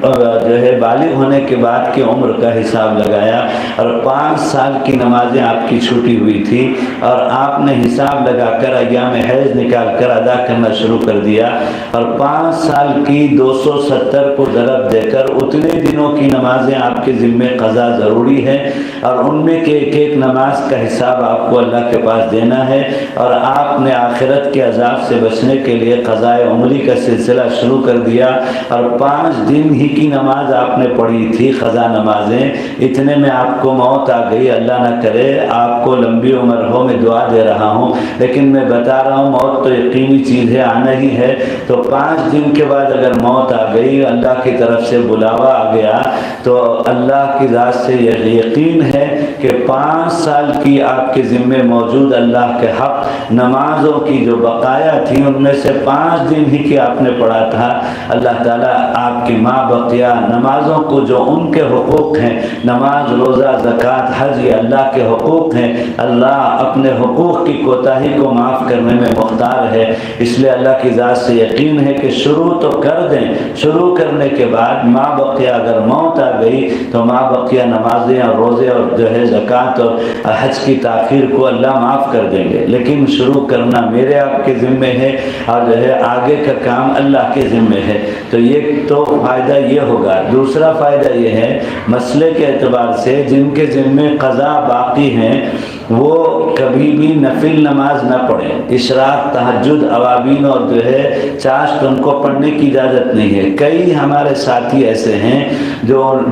جو ہے بالغ ہونے کے بعد کی عمر کا حساب لگایا اور 5 سال کی نمازیں آپ کی چھوٹی ہوئی تھی اور آپ نے حساب لگا کر ایام حیض نکال کر ادا کرنا شروع کر دیا، اور 5 سال کی 270 کو ضرب دے کر اتنے دنوں کی نمازیں آپ کے ذمے قضا ضروری ہے، اور ان میں کہ ایک ایک نماز کا حساب آپ کو اللہ کے پاس دینا ہے، اور آپ نے آخرت کے عذاب سے بچنے کے لیے قضاء عمری کا سلسلہ شروع کر دیا، اور 5 دن ہی کی نماز آپ نے پڑھی تھی قضا نمازیں، اتنے میں آپ کو موت آ گئی۔ اللہ نہ کرے آپ کو لمبی عمر ہو، میں دعا دے رہا ہوں، لیکن میں بتا رہا ہوں موت تو یقینی چیز ہے، آنا ہی ہے۔ تو 5 دن کے بعد اگر موت آ گئی، اللہ کی طرف سے بلاوا آ گیا، تو اللہ کی ذات سے یہ یقین ہے کہ 5 سال کی آپ کے ذمے موجود اللہ کے حق نمازوں کی جو بقایا تھی، ان میں سے 5 دن ہی کی آپ نے پڑھا تھا، اللہ تعالیٰ آپ کی ماں بقیہ نمازوں کو جو ان کے حقوق ہیں، نماز، روزہ، زکوٰۃ، حج، یہ اللہ کے حقوق ہیں، اللہ اپنے حقوق کی کوتاہی کو معاف کرنے میں مختار ہے۔ اس لیے اللہ کی ذات سے یقین ہے کہ شروع تو کر دیں، شروع کرنے کے بعد ماں بقیہ اگر موت آ گئی تو ماں بقیہ نمازیں اور روزے اور جو ہے زکوٰۃ اور حج کی تاخیر کو اللہ معاف کر دیں گے، لیکن شروع کرنا میرے آپ کے ذمے ہے، اور جو ہے آگے کا کام اللہ کے ذمے ہے۔ تو یہ تو فائدہ یہ ہوگا۔ دوسرا فائدہ یہ ہے مسئلے کے اعتبار سے جن کے ذمے قضا باقی ہیں وہ کبھی بھی نفل نماز نہ پڑھیں۔ اشراق، تہجد، اوابین اور جو ہے چاشت ان کو پڑھنے کی اجازت نہیں ہے۔ کئی ہمارے ساتھی ایسے ہیں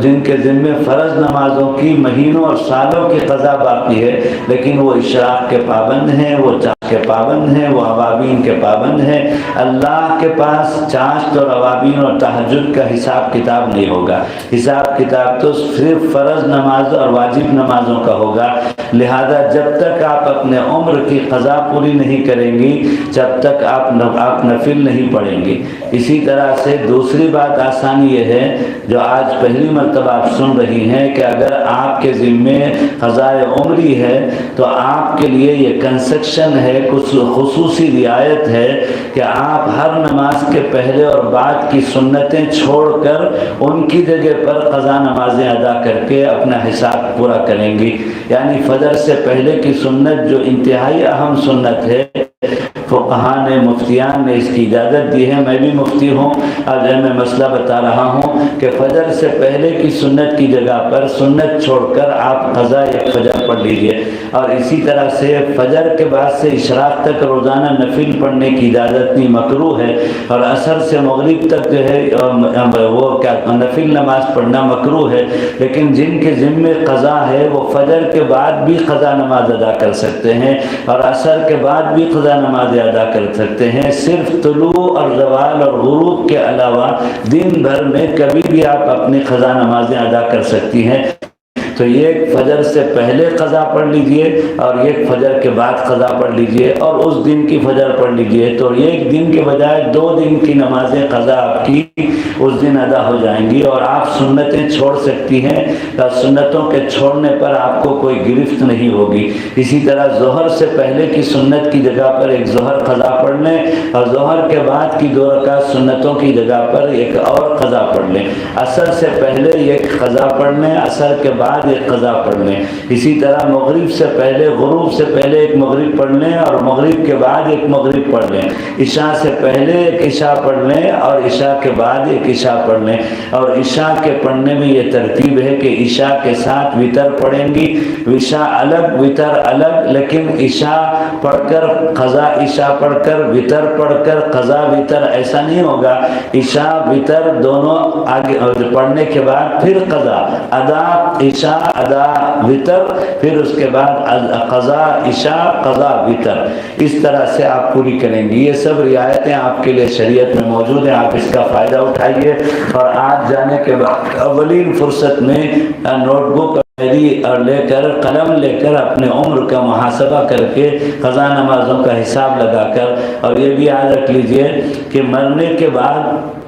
جن کے ذمے فرض نمازوں کی مہینوں اور سالوں کی قضا باقی ہے، لیکن وہ اشراق کے پابند ہیں، وہ چاشت کے پابند ہیں، وہ اوابین کے پابند ہیں۔ اللہ کے پاس چاشت اور اوابین اور تہجد کا حساب کتاب نہیں ہوگا۔ حساب کتاب تو صرف فرض نماز اور واجب نمازوں کا ہوگا۔ لہذا جب تک آپ اپنے عمر کی قضا پوری نہیں کریں گی، جب تک آپ نفل نہیں پڑھیں گی۔ اسی طرح سے دوسری بات آسانی یہ ہے جو آج پہلی مرتبہ آپ سن رہی ہیں کہ اگر آپ کے ذمے قضاء عمری ہے تو آپ کے لیے یہ کنسیشن ہے، کچھ خصوصی رعایت ہے کہ آپ ہر نماز کے پہلے اور بعد کی سنتیں چھوڑ کر ان کی جگہ پر قضا نمازیں ادا کر کے اپنا حساب پورا کریں گی۔ یعنی فجر سے پہلے کی سنت جو انتہائی اہم سنت ہے، فقہاء نے، مفتیان نے اس کی اجازت دی ہے، میں بھی مفتی ہوں اور میں مسئلہ بتا رہا ہوں کہ فجر سے پہلے کی سنت کی جگہ پر سنت چھوڑ کر آپ قضا ایک فجر پڑھ لیجئے، اور اسی طرح سے فجر کے بعد سے اشراق تک روزانہ نفل پڑھنے کی اجازت نہیں، مکروہ ہے، اور عصر سے مغرب تک جو ہے وہ کیا نفل نماز پڑھنا مکروہ ہے، لیکن جن کے ذمے قضا ہے وہ فجر کے بعد بھی قضا نماز ادا کر سکتے ہیں اور عصر کے بعد بھی قضا نماز نمازیں ادا کر سکتے ہیں، صرف طلوع اور زوال اور غروب کے علاوہ دن بھر میں کبھی بھی آپ اپنی قضا نمازیں ادا کر سکتی ہیں۔ تو ایک فجر سے پہلے قضا پڑھ لیجئے اور ایک فجر کے بعد قضا پڑھ لیجئے اور اس دن کی فجر پڑھ لیجئے، تو ایک دن کے بجائے 2 دن کی نمازیں قضا آپ کی اس دن ادا ہو جائیں گی، اور آپ سنتیں چھوڑ سکتی ہیں، سنتوں کے چھوڑنے پر آپ کو کوئی گرفت نہیں ہوگی۔ اسی طرح ظہر سے پہلے کی سنت کی جگہ پر ایک ظہر قضا پڑھ لیں، اور ظہر کے بعد کی 2 رکعت سنتوں کی جگہ پر ایک اور قضا پڑھ لیں۔ عصر سے پہلے ایک قضا پڑھ لیں، عصر کے بعد ایک قضا پڑھ لیں۔ اسی طرح مغرب سے پہلے، غروب سے پہلے ایک مغرب پڑھ لیں اور مغرب کے بعد ایک مغرب پڑھ لیں۔ عشاء سے پہلے ایک عشاء پڑھ لیں اور عشاء کے بعد ایک عشاء پڑھ لیں۔ اور عشاء کے پڑھنے میں یہ ترتیب ہے کہ عشاء کے ساتھ وتر پڑھیں گی، عشاء الگ وتر الگ، لیکن عشاء پڑھ کر قضا عشاء پڑھ کر وتر پڑھ کر قضا وتر ایسا نہیں ہوگا۔ عشاء وتر دونوں آگے پڑھنے کے بعد پھر قضا ادا، عشاء ادا وتر، پھر اس کے بعد قضا عشاء قضا وتر، اس طرح سے آپ پوری کریں گی۔ یہ سب رعایتیں آپ کے لیے شریعت میں موجود ہیں، آپ اس کا فائدہ اٹھائیے۔ اور آج جانے کے بعد اولین فرصت میں نوٹ بک اور لے کر قلم لے کر اپنے عمر کا محاسبہ کر کے قضا نمازوں کا حساب لگا کر، اور یہ بھی یاد رکھ لیجئے کہ مرنے کے بعد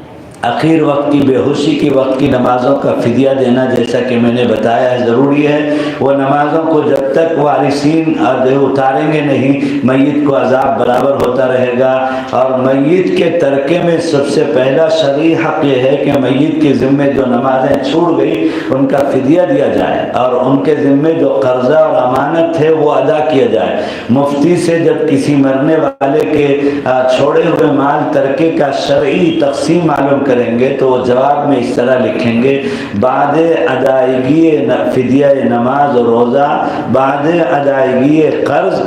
اخیر وقت کی بے ہوشی کی وقت کی نمازوں کا فدیہ دینا، جیسا کہ میں نے بتایا ہے، ضروری ہے۔ وہ نمازوں کو جب تک وارثین اتاریں گے نہیں، میت کو عذاب برابر ہوتا رہے گا۔ اور میت کے ترکے میں سب سے پہلا شرعی حق یہ ہے کہ میت کے ذمے جو نمازیں چھوٹ گئی ان کا فدیہ دیا جائے، اور ان کے ذمے جو قرضہ اور امانت ہے وہ ادا کیا جائے۔ مفتی سے جب کسی مرنے والے کے چھوڑے ہوئے مال ترکے کا شرعی تقسیم معلوم کریں گے تو وہ جواب میں اس طرح لکھیں گے: بعد ادائیگی فدیہ نماز و روزہ، بعد ادائیگی قرض،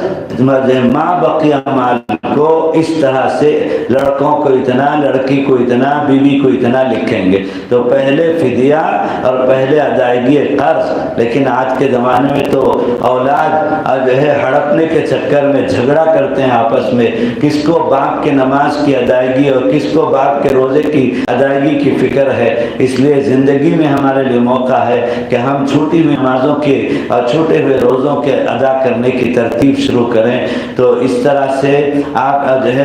ما بقی مال کو اس طرح سے لڑکوں کو اتنا، لڑکی کو اتنا، بیوی کو اتنا لکھیں گے۔ تو پہلے فدیہ اور پہلے ادائیگی قرض، لیکن آج کے زمانے میں تو اولاد جو ہے ہڑپنے کے چکر میں جھگڑا کرتے ہیں آپس میں، کس کو باپ کے نماز کی ادائیگی اور کس کو باپ کے روزے کی ادائیگی کی فکر ہے۔ اس لیے زندگی میں ہمارے لیے موقع ہے کہ ہم چھوٹی ہوئی نمازوں کے اور چھوٹے ہوئے روزوں کے ادا کرنے کی ترتیب شروع کریں۔ تو اس طرح سے آپ جو ہے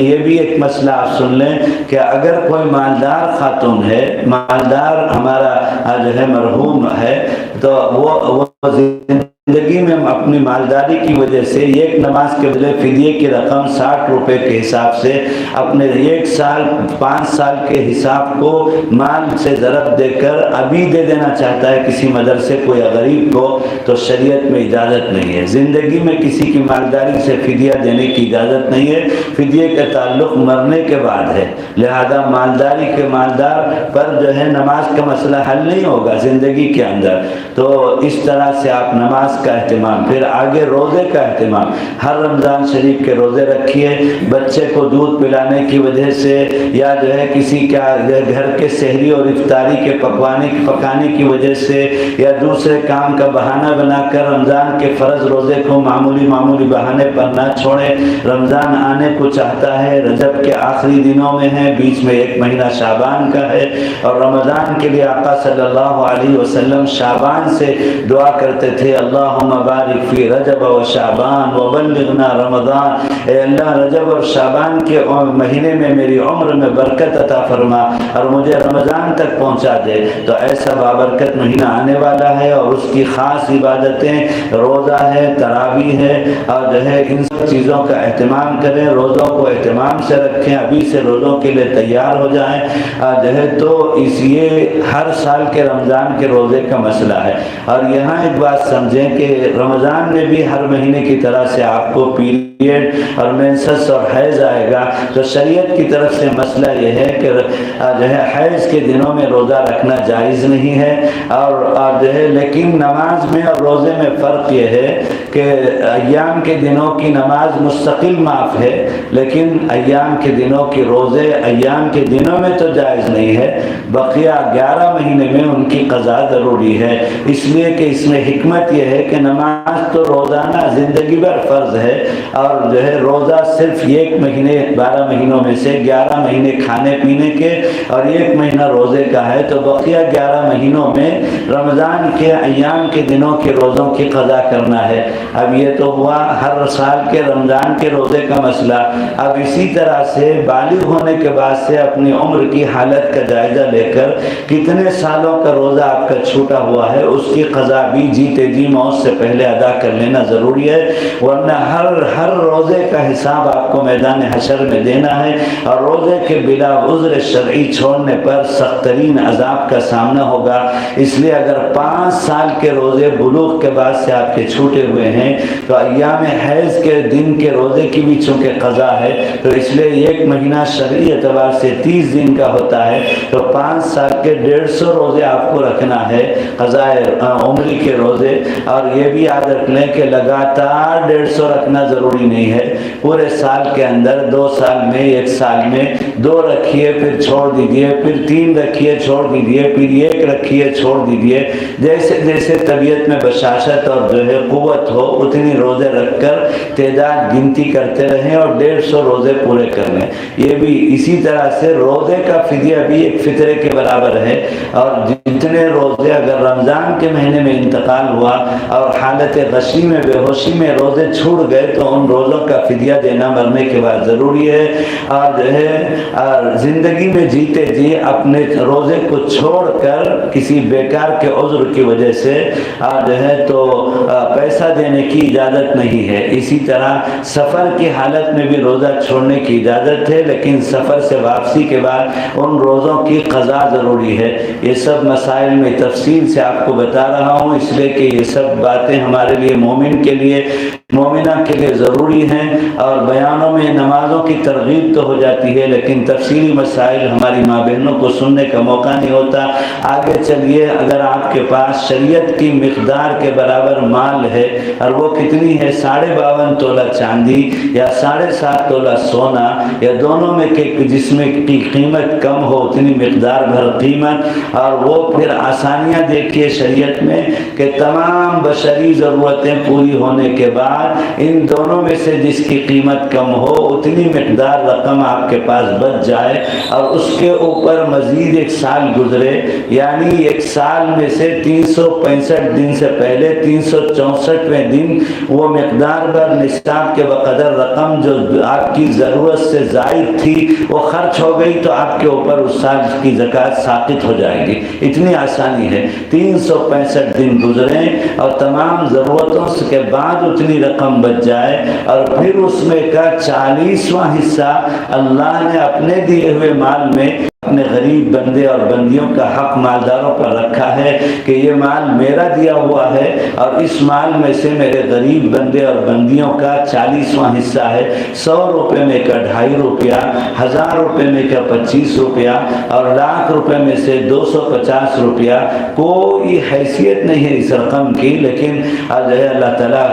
یہ بھی ایک مسئلہ آپ سن لیں کہ اگر کوئی مالدار خاتون ہے، مالدار ہمارا جو ہے مرحوم ہے، تو وہ زندگی میں اپنی مالداری کی وجہ سے ایک نماز کے بدلے فدیے کی رقم 60 روپے کے حساب سے اپنے 1 سال 5 سال کے حساب کو مال سے ضرب دے کر ابھی دے دینا چاہتا ہے کسی مدرسے کو یا غریب کو، تو شریعت میں اجازت نہیں ہے۔ زندگی میں کسی کی مالداری سے فدیہ دینے کی اجازت نہیں ہے، فدیے کا تعلق مرنے کے بعد ہے، لہذا مالداری کے مالدار پر جو ہے نماز کا مسئلہ حل نہیں ہوگا زندگی کے اندر۔ تو اس طرح سے آپ نماز کا اہتمام، پھر آگے روزے کا اہتمام، ہر رمضان شریف کے روزے رکھیے۔ بچے کو دودھ پلانے کی وجہ سے یا جو ہے کسی کا گھر کے سحری اور افطاری کے پکانے کی وجہ سے یا دوسرے کام کا بہانہ بنا کر رمضان کے فرض روزے کو معمولی بہانے پر نہ چھوڑیں۔ رمضان آنے کو چاہتا ہے، رجب کے آخری دنوں میں ہے، بیچ میں 1 مہینہ شعبان کا ہے، اور رمضان کے لیے آقا صلی اللہ علیہ وسلم شعبان سے دعا کرتے تھے: اللہم بارک فی رجب و شعبان وبلغنا رمضان، اے اللہ رجب اور شعبان کے مہینے میں میری عمر میں برکت عطا فرما اور مجھے رمضان تک پہنچا دے۔ تو ایسا بابرکت مہینہ آنے والا ہے، اور اس کی خاص عبادتیں روزہ ہے، تراویح ہے، اور جو ہے ان سب چیزوں کا اہتمام کریں، روزوں کو اہتمام سے رکھیں، ابھی سے روزوں کے لیے تیار ہو جائیں جو ہے۔ تو اس یہ ہر سال کے رمضان کے روزے کا مسئلہ ہے۔ اور یہاں ایک بات سمجھیں کہ رمضان میں بھی ہر مہینے کی طرح سے آپ کو پیریڈ اور مینسس اور حیض آئے گا، تو شریعت کی طرف سے مسئلہ یہ ہے کہ جو ہے حیض کے دنوں میں روزہ رکھنا جائز نہیں ہے، اور جو ہے لیکن نماز میں اور روزے میں فرق یہ ہے کہ ایام کے دنوں کی نماز مستقل معاف ہے، لیکن ایام کے دنوں کی روزے ایام کے دنوں میں تو جائز نہیں ہے، بقیہ 11 مہینے میں ان کی قضا ضروری ہے۔ اس لیے کہ اس میں حکمت یہ ہے ہے کہ نماز تو روزانہ زندگی بھر فرض ہے، اور جو ہے روزہ صرف 1 مہینے 12 مہینوں میں سے 11 مہینے کھانے پینے کے اور 1 مہینہ روزے کا ہے، تو بقیہ 11 مہینوں میں رمضان کے ایام کے دنوں کے روزوں کی قضا کرنا ہے۔ اب یہ تو ہوا ہر سال کے رمضان کے روزے کا مسئلہ۔ اب اسی طرح سے بالغ ہونے کے بعد سے اپنی عمر کی حالت کا جائزہ لے کر کتنے سالوں کا روزہ آپ کا چھوٹا ہوا ہے اس کی قضا بھی جیتے جی موت سے پہلے ادا کر لینا ضروری ہے، ورنہ ہر روزے کا حساب آپ کو میدان حشر میں دینا ہے، اور روزے کے بلا عذر شرعی چھوڑنے پر سخت ترین عذاب کا سامنا ہوگا۔ اس لیے اگر 5 سال کے روزے بلوغ کے بعد سے آپ کے چھوٹے ہوئے ہیں تو ایام حیض کے دن کے روزے کی بھی چونکہ قضا ہے، تو اس لیے 1 مہینہ شرعی اعتبار سے 30 دن کا ہوتا ہے، تو 5 سال کے 150 روزے آپ کو رکھنا ہے قضاء عمری کے روزے۔ اور یہ بھی یاد رکھ لیں کہ لگاتار 150 رکھنا ضروری نہیں ہے، پورے سال کے اندر 2 سال میں 1 سال میں 2 رکھیے پھر چھوڑ دیجیے، پھر 3 رکھیے چھوڑ دیجیے، پھر 1 رکھیے چھوڑ دیجیے، جیسے جیسے طبیعت میں بشاشت اور جو ہے قوت ہو اتنی روزے رکھ کر تعداد گنتی کرتے رہیں اور 150 روزے پورے کر لیں۔ یہ بھی اسی طرح سے روزے کا فدیہ بھی ایک فطرے کے برابر ہے، اور جتنے روزے اگر رمضان کے مہینے میں انتقال ہوا اور حالت غشی میں بے ہوشی میں روزے چھوٹ گئے تو ان روزوں کا فدیہ دینا مرنے کے بعد ضروری ہے، اور جو ہے زندگی میں جیتے جی اپنے روزے کو چھوڑ کر کسی بیکار کے عذر کی وجہ سے جو ہے تو پیسہ دینے کی اجازت نہیں ہے۔ اسی طرح سفر کی حالت میں بھی روزہ چھوڑنے کی اجازت ہے، لیکن سفر سے واپسی کے بعد ان روزوں کی قضا ضروری ہے۔ یہ سب مسائل میں تفصیل سے آپ کو بتا رہا ہوں اس لیے کہ یہ سب باتیں ہمارے لیے مومن کے لیے مومنہ کے لیے ضروری ہیں، اور بیانوں میں نمازوں کی ترغیب تو ہو جاتی ہے لیکن تفصیلی مسائل ہماری ماں بہنوں کو سننے کا موقع نہیں ہوتا۔ آگے چلیے، اگر آپ کے پاس شریعت کی مقدار کے برابر مال ہے، اور وہ کتنی ہے 52.5 تولہ چاندی یا 7.5 تولہ سونا، یا دونوں میں جس میں کی قیمت کم ہو اتنی مقدار بھر قیمت، اور وہ پھر آسانیاں دیکھیے شریعت میں کہ تمام بشری ضرورتیں پوری ہونے کے بعد ان دونوں میں سے جس کی قیمت کم ہو اتنی مقدار رقم آپ کے پاس بچ جائے، اور اس کے اوپر مزید 1 سال گزرے، یعنی 1 سال میں سے 365 دن سے پہلے 364ویں دن وہ مقدار بھر نصاب کے بقدر رقم جو آپ کی ضرورت سے زائد تھی وہ خرچ ہو گئی تو آپ کے اوپر اس سال کی زکوٰۃ ساقط ہو جائے گی۔ اتنی آسانی ہے، 365 دن گزریں اور تمام ضرورتوں کے بعد اتنی رقم بچ جائے، اور پھر اس میں کا 40واں حصہ اللہ نے اپنے دیے ہوئے مال میں اپنے غریب بندے اور بندیوں کا حق مالداروں پر رکھا ہے کہ یہ مال میرا دیا ہوا ہے، اور اس مال میں سے میرے غریب بندے اور بندیوں کا 40واں حصہ ہے۔ 100 روپے میں کا 2.5 روپیہ، 1000 روپے میں کا 25 روپیہ، اور 1,00,000 روپے میں سے 250 روپیہ۔ کوئی حیثیت نہیں ہے اس رقم کی، لیکن جو ہے اللہ تعالیٰ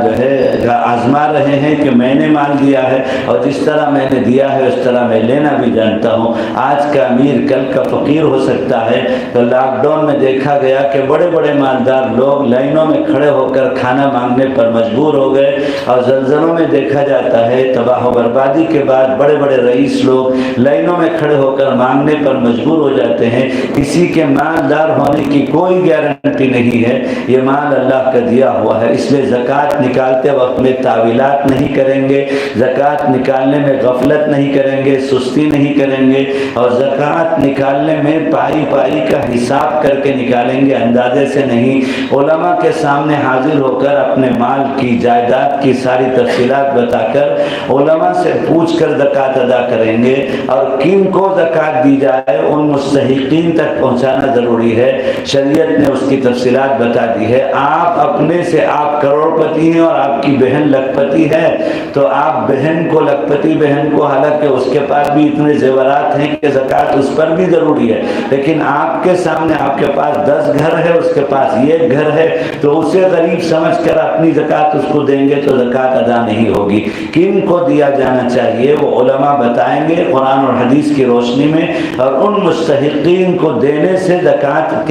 جو ہے آزما رہے ہیں کہ میں نے مال دیا ہے، اور جس طرح میں نے دیا ہے اس طرح میں لینا بھی جانتا ہوں۔ آج کا امیر کل کا فقیر ہو سکتا ہے، تو لاک ڈاؤن میں دیکھا گیا کہ بڑے بڑے مالدار لوگ لائنوں میں کھڑے ہو کر کھانا مانگنے پر مجبور ہو گئے، اور زلزلوں میں دیکھا جاتا ہے تباہ و بربادی کے بعد بڑے بڑے رئیس لوگ لائنوں میں کھڑے ہو کر مانگنے پر مجبور ہو جاتے ہیں۔ کسی کے مالدار ہونے کی کوئی گارنٹی نہیں ہے، یہ مال اللہ کا دیا ہوا ہے، اس لیے زکوٰۃ نکالتے وقت میں تعویلات نہیں کریں گے، زکوٰۃ نکالنے میں غفلت نہیں کریں گے، سستی نہیں کریں گے، اور زکوٰۃ نکالنے میں پائی پائی کا حساب کر کے نکالیں گے، اندازے سے نہیں۔ علماء کے سامنے حاضر ہو کر اپنے مال کی جائیداد کی ساری تفصیلات بتا کر علماء سے پوچھ کر زکوٰۃ ادا کریں گے، اور کن کو زکوٰۃ دی جائے ان مستحقین تک پہنچانا ضروری ہے۔ شریعت نے اس کی تفصیلات بتا دی ہے۔ آپ اپنے سے آپ کروڑ پتی ہیں اور آپ کی بہن لکھپتی ہے، تو آپ بہن کو لکھپتی بہن کو، حالانکہ اس کے پاس بھی اتنے زیورات ہیں کہ زکوٰۃ اس پر بھی ضروری ہے، لیکن آپ کے سامنے آپ کے پاس 10 گھر ہے، اس کے پاس 1 گھر ہے، تو اسے غریب سمجھ کر اپنی زکوٰۃ اس کو دیں گے تو زکوٰۃ ادا نہیں ہوگی۔ کن کو دیا جانا چاہیے وہ علماء بتائیں گے قرآن اور حدیث کی روشنی میں، اور ان مستحقین کو دینے سے زکوٰۃ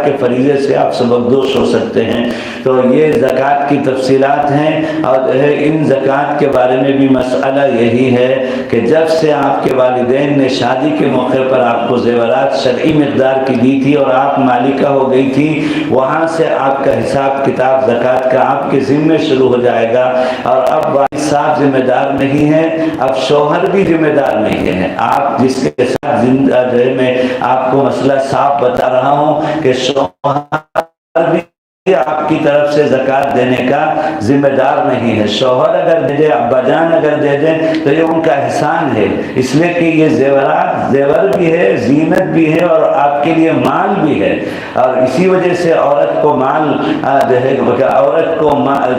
کے فریضے سے آپ سبکدوش ہو سکتے ہیں۔ تو یہ زکوٰۃ کی تفصیلات ہیں، اور جو ہے ان زکوٰۃ کے بارے میں بھی مسئلہ یہی ہے کہ جب سے آپ کے والدین نے شادی کے موقع پر آپ کو زیورات شرعی مقدار کی دی تھی اور آپ مالکہ ہو گئی تھی، وہاں سے آپ کا حساب کتاب زکوٰۃ کا آپ کے ذمے شروع ہو جائے گا۔ اور اب والد صاحب ذمہ دار نہیں ہے، اب شوہر بھی ذمہ دار نہیں ہے۔ آپ جس کے ساتھ زندگی میں آپ کو مسئلہ صاف بتا رہا ہوں کہ شوہر بھی آپ کی طرف سے زکوٰۃ دینے کا ذمہ دار نہیں ہے۔ شوہر اگر دے دے، ابا جان اگر دے دیں تو یہ ان کا احسان ہے، اس لیے کہ یہ زیورات زیور بھی ہے، زینت بھی ہے، اور آپ کے لیے مال بھی ہے۔ اور اسی وجہ سے عورت کو مال جو ہے، عورت کو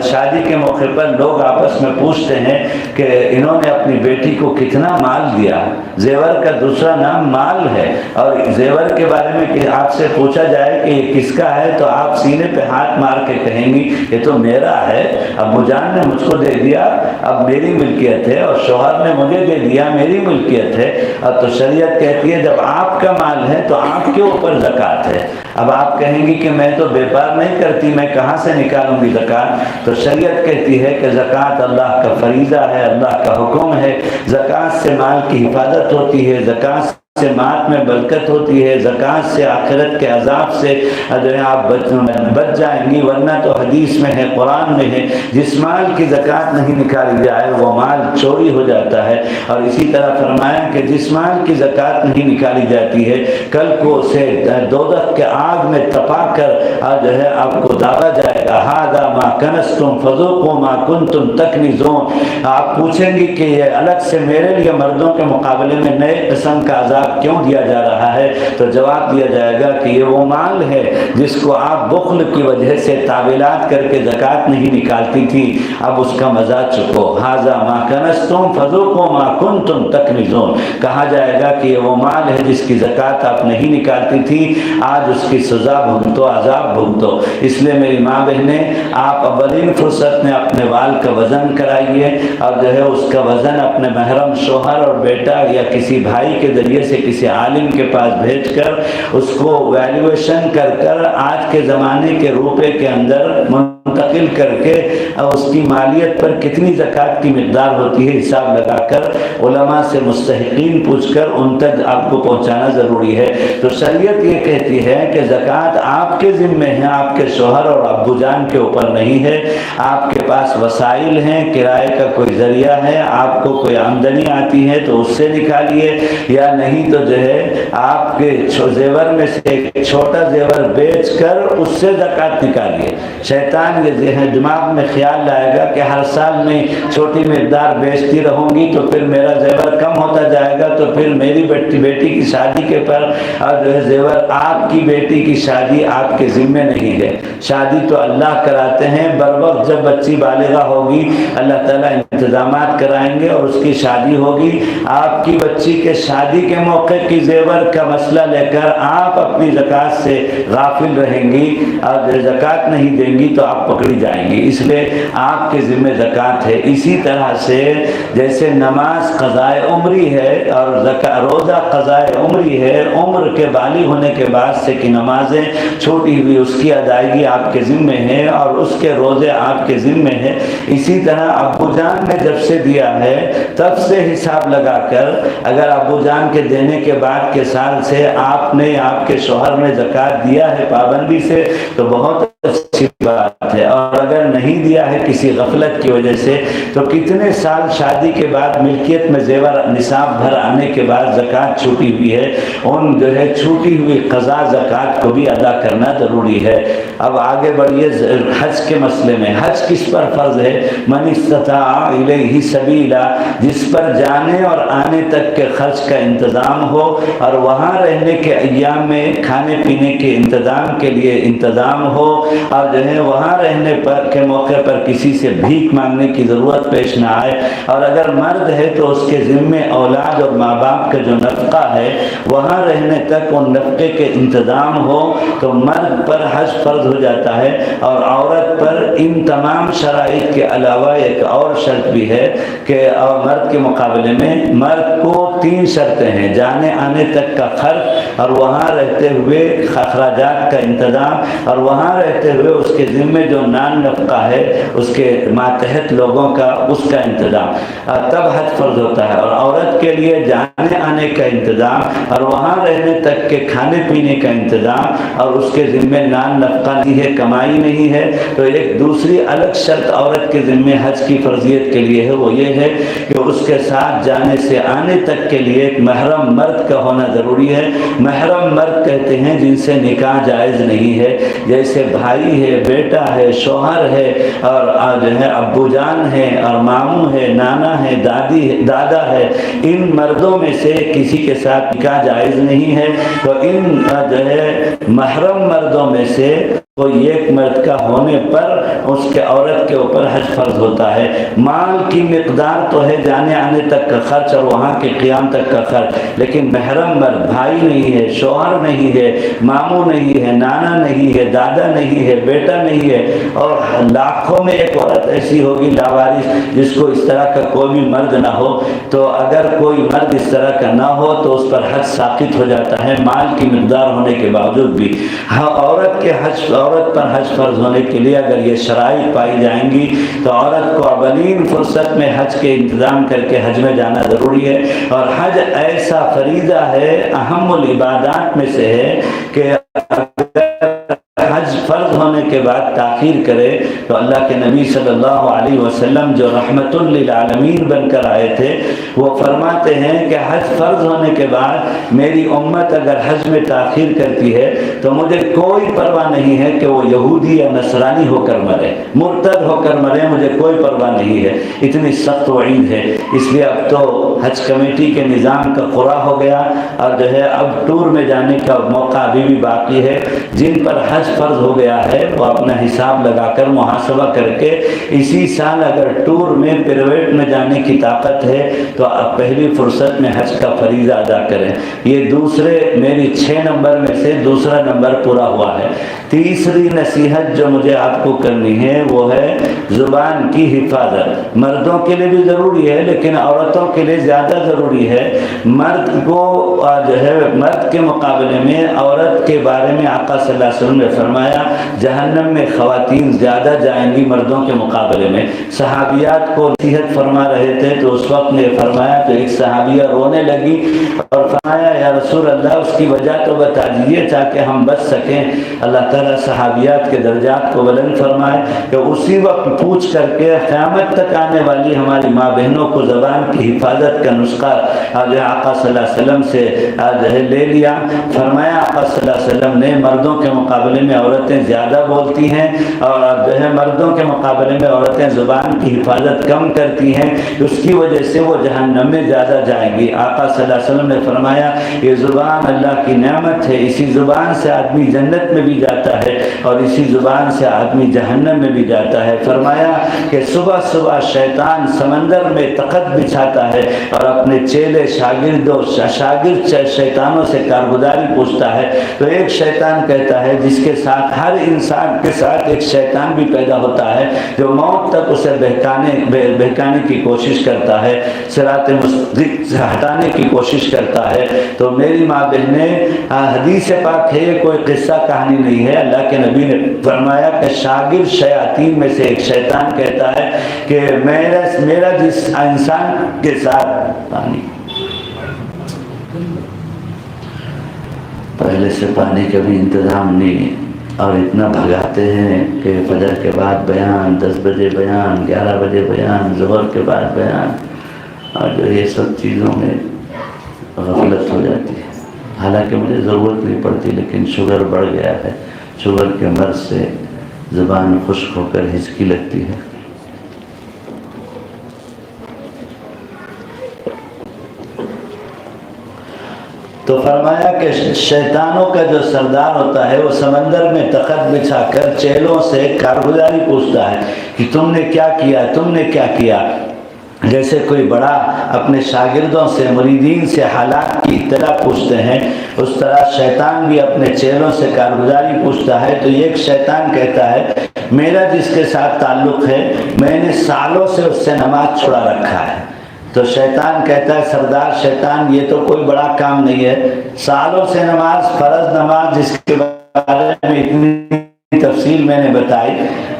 شادی کے موقع پر لوگ آپس میں پوچھتے ہیں کہ انہوں نے اپنی بیٹی کو کتنا مال دیا۔ زیور کا دوسرا نام مال ہے، اور زیور کے بارے میں کہ آپ سے پوچھا جائے کہ یہ کس کا ہے تو آپ سینے پہ ہاتھ مار کے کہیں گی یہ تو میرا ہے، ابو جان نے مجھ کو دے دیا، اب میری ملکیت ہے، اور شوہر نے مجھے دے دیا، میری ملکیت ہے۔ اب تو شریعت کہتی ہے جب آپ کا مال ہے تو آپ کے اوپر زکوٰۃ ہے۔ اب آپ کہیں گی کہ میں تو بیپار نہیں کرتی، میں کہاں سے نکالوں گی زکوٰۃ؟ تو شریعت کہتی ہے کہ زکوٰۃ اللہ کا فریضہ ہے، اللہ کا حکم ہے۔ زکوٰۃ سے مال کی حفاظت ہوتی ہے، زکوٰۃ سے مال میں برکت ہوتی ہے، زکوٰۃ سے آخرت کے عذاب سے جو ہے آپ بچ جائیں گی، ورنہ تو حدیث میں ہے، قرآن میں ہے، جس مال کی زکوٰۃ نہیں نکالی جائے وہ مال چوری ہو جاتا ہے۔ اور اسی طرح فرمایا کہ جس مال کی زکوٰۃ نہیں نکالی جاتی ہے کل کو اسے دوزخ کے آگ میں تپا کر جو ہے آپ کو داغا جائے گا۔ ھذا ما کنزتم فذوقوا ما کنتم تکنزون۔ آپ پوچھیں گی کہ یہ الگ سے میرے لیے مردوں کے مقابلے میں نئے قسم کا عذاب کیوں دیا جا رہا ہے؟ تو جواب دیا جائے گا کہ یہ وہ مال ہے جس کو آپ بخل کی وجہ سے تعویلات کر کے زکوٰۃ نہیں نکالتی تھی، اب اس کا مزہ چکو۔ ھذا ما کنزتم فذوقوا ما کنتم تکنزون۔ کہا جائے گا کہ یہ وہ مال ہے جس کی زکوٰۃ آپ نہیں نکالتی تھی، آج اس کی سزا بھگتو، عذاب بھگتو۔ اس لیے میری ماں بہنیں، آپ اولین فرصت میں اپنے وال کا وزن کرائیے، اور جو ہے اس کا وزن اپنے محرم شوہر اور بیٹا یا کسی بھائی کے ذریعے سے کسی عالم کے پاس بھیج کر اس کو ویلیویشن کر کر آج کے زمانے کے روپے کے اندر منتقل کر کے اس کی مالیت پر کتنی زکوٰۃ کی مقدار ہوتی ہے حساب لگا کر علماء سے مستحقین پوچھ کر ان تک آپ کو پہنچانا ضروری ہے۔ تو شریعت یہ کہتی ہے کہ زکوٰۃ آپ کے ذمے ہے، آپ کے شوہر اور ابو جان کے اوپر نہیں ہے۔ آپ کے پاس وسائل ہیں، کرائے کا کوئی ذریعہ ہے، آپ کو کوئی آمدنی آتی ہے تو اس سے نکالیے، یا نہیں تو جو ہے آپ کے زیور میں سے ایک چھوٹا زیور بیچ کر اس سے زکوٰۃ نکالیے۔ شیطان یہ دماغ میں خیال لائے گا کہ ہر سال میں چھوٹی مقدار بیچتی رہوں گی تو پھر میرا زیور کم ہوتا جائے گا، تو پھر میری بیٹی کی شادی کے پر اور جو ہے زیور، آپ کی بیٹی کی شادی آپ کے ذمے نہیں ہے۔ شادی تو اللہ کراتے ہیں، بر وقت جب بچی بالغہ ہوگی اللہ تعالیٰ انتظامات کرائیں گے اور اس کی شادی ہوگی۔ آپ کی بچی کے شادی کے موقع کی زیور کا مسئلہ لے کر آپ اپنی زکوٰۃ سے غافل رہیں گی اور زکوٰۃ نہیں دیں گی تو آپ پکڑی جائیں گی، اس لیے آپ کے ذمہ زکوٰۃ ہے۔ اسی طرح سے جیسے نماز قضائے عمری ہے اور روزہ قضائے عمری ہے، عمر کے بالغ ہونے کے بعد سے کی نمازیں چھوٹی ہوئی اس کی ادائیگی آپ کے ذمے ہے اور اس کے روزے آپ کے ذمے ہیں۔ اسی طرح ابو جان نے جب سے دیا ہے تب سے حساب لگا کر اگر ابو جان کے دینے کے بعد کے سال سے آپ نے، آپ کے شوہر نے زکوٰۃ دیا ہے پابندی سے تو بہت اچھی بات ہے، اور اگر نہیں دیا ہے کسی غفلت کی وجہ سے تو کتنے سال شادی کے بعد ملکیت میں زیور نصاب بھر آنے کے بعد زکوٰۃ چھوٹی ہوئی ہے، ان جو ہے چھوٹی ہوئی قضا زکوٰۃ کو بھی ادا کرنا ضروری ہے۔ اب آگے بڑھیے حج کے مسئلے میں۔ حج کس پر فرض ہے؟ من استطاع الیہ سبیلا، جس پر جانے اور آنے تک کے خرچ کا انتظام ہو اور وہاں رہنے کے ایام میں کھانے پینے کے انتظام کے لیے انتظام ہو، اور جو ہے وہاں رہنے پر کے موقع پر کسی سے بھیک مانگنے کی ضرورت پیش نہ آئے، اور اگر مرد ہے تو اس کے ذمے اولاد اور ماں باپ کا جو نفقہ ہے وہاں رہنے تک ان نفقے کے انتظام ہو تو مرد پر حج فرض ہو جاتا ہے۔ اور عورت پر ان تمام شرائط کے علاوہ ایک اور شرط بھی ہے کہ اور مرد کے مقابلے میں مرد کو 3 شرطیں ہیں: جانے آنے تک کا خرچ، اور وہاں رہتے ہوئے اخراجات کا انتظام، اور وہاں رہتے رہتے ہوئے اس کے ذمے جو نان نفقہ ہے اس کے ماتحت لوگوں کا اس کا انتظام، تب حج فرض ہوتا ہے۔ اور عورت کے لیے جانے آنے کا انتظام اور وہاں رہنے تک کے کھانے پینے کا انتظام، اور اس کے ذمے نان نفقہ نہیں ہے، کمائی نہیں ہے، تو ایک دوسری الگ شرط عورت کے ذمے حج کی فرضیت کے لیے ہے، وہ یہ ہے کہ اس کے ساتھ جانے سے آنے تک کے لیے ایک محرم مرد کا ہونا ضروری ہے۔ محرم مرد کہتے ہیں جن سے نکاح جائز نہیں ہے، جیسے بھائی ہے، بیٹا ہے، شوہر ہے، اور جو ہے ابو جان ہے، اور ماموں ہے، نانا ہے، دادی ہے، دادا ہے، ان مردوں میں سے کسی کے ساتھ نکاح جائز نہیں ہے۔ تو ان جو ہے محرم مردوں میں سے کوئی ایک مرد کا ہونے پر اس کے عورت کے اوپر حج فرض ہوتا ہے۔ مال کی مقدار تو ہے جانے آنے تک کا خرچ اور وہاں کے قیام تک کا خرچ، لیکن محرم مرد بھائی نہیں ہے، شوہر نہیں ہے، ماموں نہیں ہے، نانا نہیں ہے، دادا نہیں ہے، بیٹا نہیں ہے، اور لاکھوں میں ایک عورت ایسی ہوگی لاوارث جس کو اس طرح کا کوئی بھی مرد نہ ہو، تو اگر کوئی مرد اس طرح کا نہ ہو تو اس پر حج ساقط ہو جاتا ہے مال کی مقدار ہونے کے باوجود بھی۔ ہاں، عورت پر حج فرض ہونے کے لیے اگر یہ شرائط پائی جائیں گی تو عورت کو اولین فرصت میں حج کے انتظام کر کے حج میں جانا ضروری ہے۔ اور حج ایسا فریضہ ہے، اہم العبادات میں سے ہے کہ حج فرض ہونے کے بعد تاخیر کرے تو اللہ کے نبی صلی اللہ علیہ وسلم جو رحمت للعالمین بن کر آئے تھے وہ فرماتے ہیں کہ حج فرض ہونے کے بعد میری امت اگر حج میں تاخیر کرتی ہے تو مجھے کوئی پرواہ نہیں ہے کہ وہ یہودی یا نصرانی ہو کر مرے، مرتد ہو کر مرے، مجھے کوئی پرواہ نہیں ہے۔ اتنی سخت وعید ہے، اس لیے اب تو حج کمیٹی کے نظام کا قرا ہو گیا، اور جو ہے اب ٹور میں جانے کا موقع ابھی بھی باقی ہے۔ جن پر حج فرض ہو گیا ہے وہ اپنا حساب لگا کر محاسبہ کر کے اسی سال اگر ٹور میں پریویٹ میں جانے کی طاقت ہے تو اب پہلی فرصت میں حج کا فریضہ ادا کریں۔ یہ دوسرے میری 6 نمبر میں سے دوسرا نمبر پورا ہوا ہے۔ تیسری نصیحت جو مجھے آپ کو کرنی ہے وہ ہے زبان کی حفاظت۔ مردوں کے لیے بھی ضروری ہے لیکن عورتوں کے لیے زیادہ ضروری ہے۔ مرد کو جو ہے مرد کے مقابلے میں عورت کے بارے میں آقا صلی اللہ علیہ وسلم نے فرمایا جہنم میں خواتین زیادہ جائیں گی مردوں کے مقابلے میں۔ صحابیات کو نصیحت فرما رہے تھے تو اس وقت نے فرمایا تو ایک صحابیہ رونے لگی اور فرمایا یا رسول اللہ اس کی وجہ تو بتا دیجیے تاکہ ہم بچ سکیں۔ اللہ تعالیٰ صحابیات کے درجات کو بلند فرمائے کہ اسی وقت پوچھ کر کے قیامت تک آنے والی ہماری ماں بہنوں کو زبان کی حفاظت کا نسخہ آقا صلی اللہ علیہ وسلم سے لے لیا۔ فرمایا آقا صلی اللہ علیہ وسلم نے مردوں کے مقابلے میں عورتیں زیادہ بولتی ہیں اور جو ہے مردوں کے مقابلے میں عورتیں زبان کی حفاظت کم کرتی ہیں، اس کی وجہ سے وہ جہنم میں زیادہ جائیں گی۔ آقا صلی اللہ علیہ وسلم نے فرمایا یہ زبان اللہ کی نعمت ہے، اسی زبان سے آدمی جنت میں بھی جاتا ہے اور اسی زبان سے آدمی جہنم میں بھی جاتا ہے۔ فرمایا کہ صبح صبح شیطان سمندر میں تخت بچھاتا ہے اور اپنے چیلے شاگرد شیطانوں سے کارگزاری پوچھتا ہے، تو ایک شیطان کہتا ہے جس کے ساتھ ہر انسان کے ساتھ ایک شیطان بھی پیدا ہوتا ہے جو موت تک اسے بہکانے کی کوشش کرتا ہے، صراط مستقیم سے ہٹانے کی کوشش کرتا ہے۔ تو میری ماں بہنیں حدیث پاک ہے، یہ کوئی قصہ کہانی نہیں ہے، اللہ کے نبی نے فرمایا کہ شاگرد شیاطین میں سے ایک شیطان کہتا ہے کہ میرا جس انسان کے ساتھ پہلے سے پانی کا بھی انتظام نہیں اور اتنا بھگاتے ہیں کہ فجر کے بعد بیان، 10 بجے بیان، 11 بجے بیان، ظہر کے بعد بیان، اور جو یہ سب چیزوں میں غفلت ہو جاتی ہے۔ حالانکہ مجھے ضرورت نہیں پڑتی لیکن شوگر بڑھ گیا ہے، شوگر کے مرض سے زبان خشک ہو کر ہچکی لگتی ہے۔ تو فرمایا کہ شیطانوں کا جو سردار ہوتا ہے وہ سمندر میں تخت بچھا کر چیلوں سے کارگزاری پوچھتا ہے کہ تم نے کیا کیا، تم نے کیا کیا۔ جیسے کوئی بڑا اپنے شاگردوں سے مریدین سے حالات کی اطلاع پوچھتے ہیں اس طرح شیطان بھی اپنے چیلوں سے کارگزاری پوچھتا ہے۔ تو ایک شیطان کہتا ہے میرا جس کے ساتھ تعلق ہے میں نے سالوں سے اس سے نماز چھڑا رکھا ہے۔ تو شیطان کہتا ہے سردار شیطان یہ تو کوئی بڑا کام نہیں ہے، سالوں سے نماز، فرض نماز جس کے بارے میں اتنی تفصیل میں نے بتائی،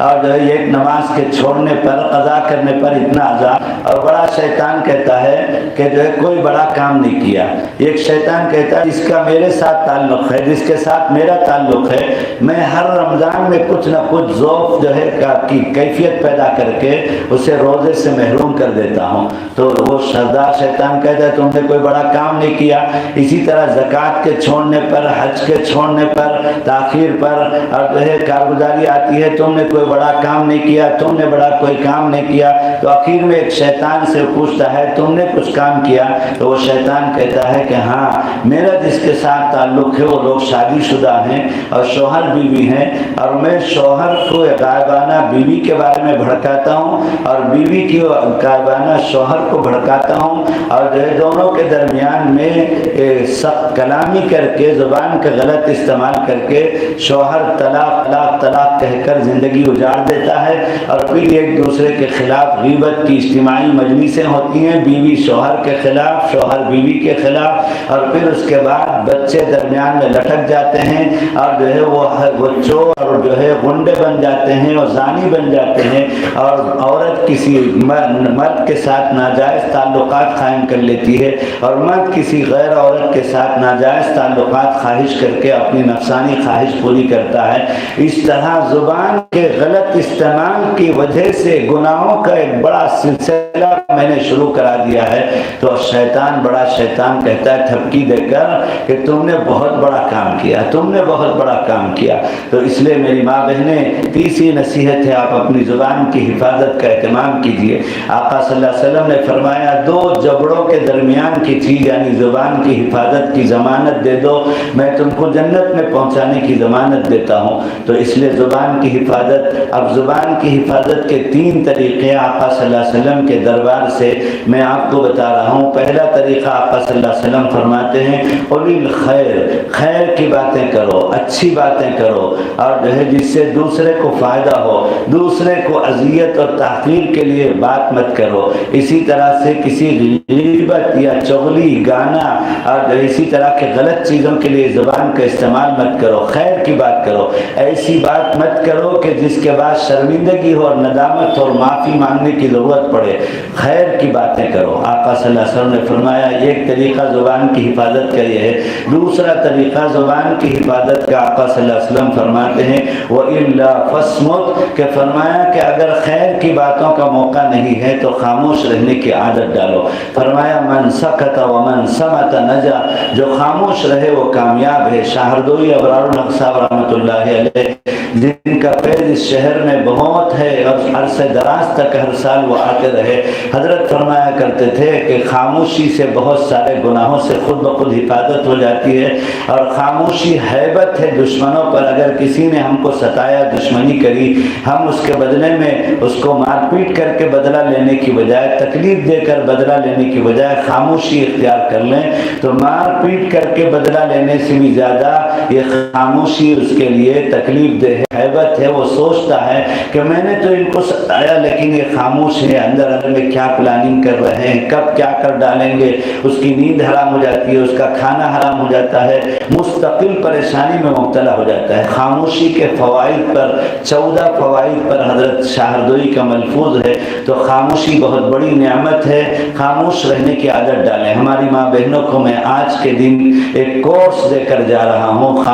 اور جو ہے ایک نماز کے چھوڑنے پر، قضا کرنے پر اتنا عذاب، اور بڑا شیطان کہتا ہے کہ جو ہے کوئی بڑا کام نہیں کیا۔ ایک شیطان کہتا ہے جس کا میرے ساتھ تعلق ہے، جس کے ساتھ میرا تعلق ہے، میں ہر رمضان میں کچھ نہ کچھ ذوق جو ہے کی کیفیت پیدا کر کے اسے روزے سے محروم کر دیتا ہوں۔ تو وہ سردار شیطان کہتا ہے تم نے کوئی بڑا کام نہیں کیا۔ اسی طرح زکوٰۃ کے چھوڑنے پر، حج کے چھوڑنے پر، تاخیر پر، اور جو ہے کارگزاری آتی ہے تم نے کوئی بڑا کام نہیں کیا، تم نے بڑا کوئی کام نہیں کیا۔ تو آخر میں ایک شیطان سے پوچھتا ہے تم نے کچھ کام کیا؟ تو وہ شیطان کہتا ہے کہ ہاں، میرا جس کے ساتھ تعلق ہے وہ لوگ شادی شدہ ہیں اور شوہر بیوی ہیں، اور میں شوہر کو غائبانہ بیوی کے بارے میں بھڑکاتا ہوں اور بیوی کی غائبانہ شوہر کو بھڑکاتا ہوں، اور جو ہے دونوں کے درمیان میں سخت کلامی کر کے، زبان کا غلط استعمال کر کے شوہر طلاق طلاق طلاق کہہ کر زندگی اجاڑ دیتا ہے، اور پھر ایک دوسرے کے خلاف غیبت کی اجتماعی مجلسیں ہوتی ہیں، بیوی شوہر کے خلاف، شوہر بیوی کے خلاف، اور پھر اس کے بعد بچے درمیان میں لٹک جاتے ہیں، اور جو ہے وہ چور اور جو ہے غنڈے بن جاتے ہیں اور زانی بن جاتے ہیں، اور عورت کسی مرد کے ساتھ ناجائز تعلقات قائم کر لیتی ہے، اور مرد کسی غیر عورت کے ساتھ ناجائز تعلقات خواہش کر کے اپنی نفسانی خواہش پوری کرتا ہے۔ اس طرح زبان کے غلط استعمال کی وجہ سے گناہوں کا ایک بڑا سلسلہ میں نے شروع کرا دیا ہے۔ تو شیطان، بڑا شیطان کہتا ہے تھپکی دے کر کہ تم نے بہت بڑا کام کیا، تم نے بہت بڑا کام کیا۔ تو اس لیے میری ماں بہنیں، تیسری نصیحت ہے آپ اپنی زبان کی حفاظت کا اہتمام کیجیے۔ آقا صلی اللہ علیہ وسلم نے فرمایا دو جبڑوں کے درمیان کی چیز یعنی زبان کی حفاظت کی ضمانت دے دو، میں تم کو جنت میں پہنچانے کی ضمانت دیتا ہوں۔ تو اس لیے زبان کی حفاظت، اب زبان کی حفاظت کے 3 طریقے آقا صلی اللہ علیہ وسلم کے دربار سے میں آپ کو بتا رہا ہوں۔ پہلا طریقہ آقا صلی اللہ علیہ وسلم فرماتے ہیں قُلِ الْخَيْرِ، خیر کی باتیں کرو، اچھی باتیں کرو، اور جو ہے جس سے دوسرے کو فائدہ ہو، دوسرے کو اذیت اور تحقیر کے لیے بات مت کرو۔ اسی طرح سے کسی غیبت یا چغلی، گانا اور اسی طرح کے غلط چیزوں کے لیے زبان کا استعمال مت کرو، خیر کی بات کرو۔ ایسی بات مت کرو کہ جس کے بعد شرمندگی ہو اور ندامت اور معافی مانگنے کی ضرورت پڑے، خیر کی باتیں کرو۔ آقا صلی اللہ علیہ وسلم نے فرمایا ایک طریقہ زبان کی حفاظت کا یہ ہے۔ دوسرا طریقہ زبان کی حفاظت کا آقا صلی اللہ علیہ وسلم فرماتے ہیں وَإِلَّا فَاصْمُتْ، کہ فرمایا کہ اگر خیر کی باتوں کا موقع نہیں ہے تو خاموش رہنے کی عادت ڈالو۔ فرمایا من سکت ومن صمت نجا، جو خاموش رہے وہ کامیاب ہے۔ شاہردوئی ابرار الحق صاحب رحمۃ اللہ علیہ، جن کا فیض اس شہر میں بہت ہے اور عرصہ دراز تک ہر سال وہ آتے رہے، حضرت فرمایا کرتے تھے کہ خاموشی سے بہت سارے گناہوں سے خود بخود حفاظت ہو جاتی ہے، اور خاموشی ہیبت ہے دشمنوں پر۔ اگر کسی نے ہم کو ستایا، دشمنی کری، ہم اس کے بدلے میں اس کو مار پیٹ کر کے بدلہ لینے کی بجائے، تکلیف دے کر بدلہ لینے کی بجائے خاموشی اختیار کر لیں تو مار پیٹ کر کے بدلہ لینے سے بھی زیادہ یہ خاموشی اس کے لیے تکلیف دہ ہے، ہیبت ہے۔ وہ سوچتا ہے کہ میں نے تو ان کو ستایا لیکن یہ خاموش ہے، اندر اندر میں کیا پلاننگ کر رہے ہیں، کب کیا کر ڈالیں گے۔ اس کی نیند حرام ہو جاتی ہے، اس کا کھانا حرام ہو جاتا ہے، مستقل پریشانی میں مبتلا ہو جاتا ہے۔ خاموشی کے فوائد پر 14 فوائد پر حضرت شاہردوئی کا ملفوظ ہے۔ تو خاموشی بہت بڑی نعمت ہے، خاموش رہنے کی عادت ڈالیں۔ ہماری ماں بہنوں کو میں آج کے دن ایک کورس دے کر جا رہا ہوں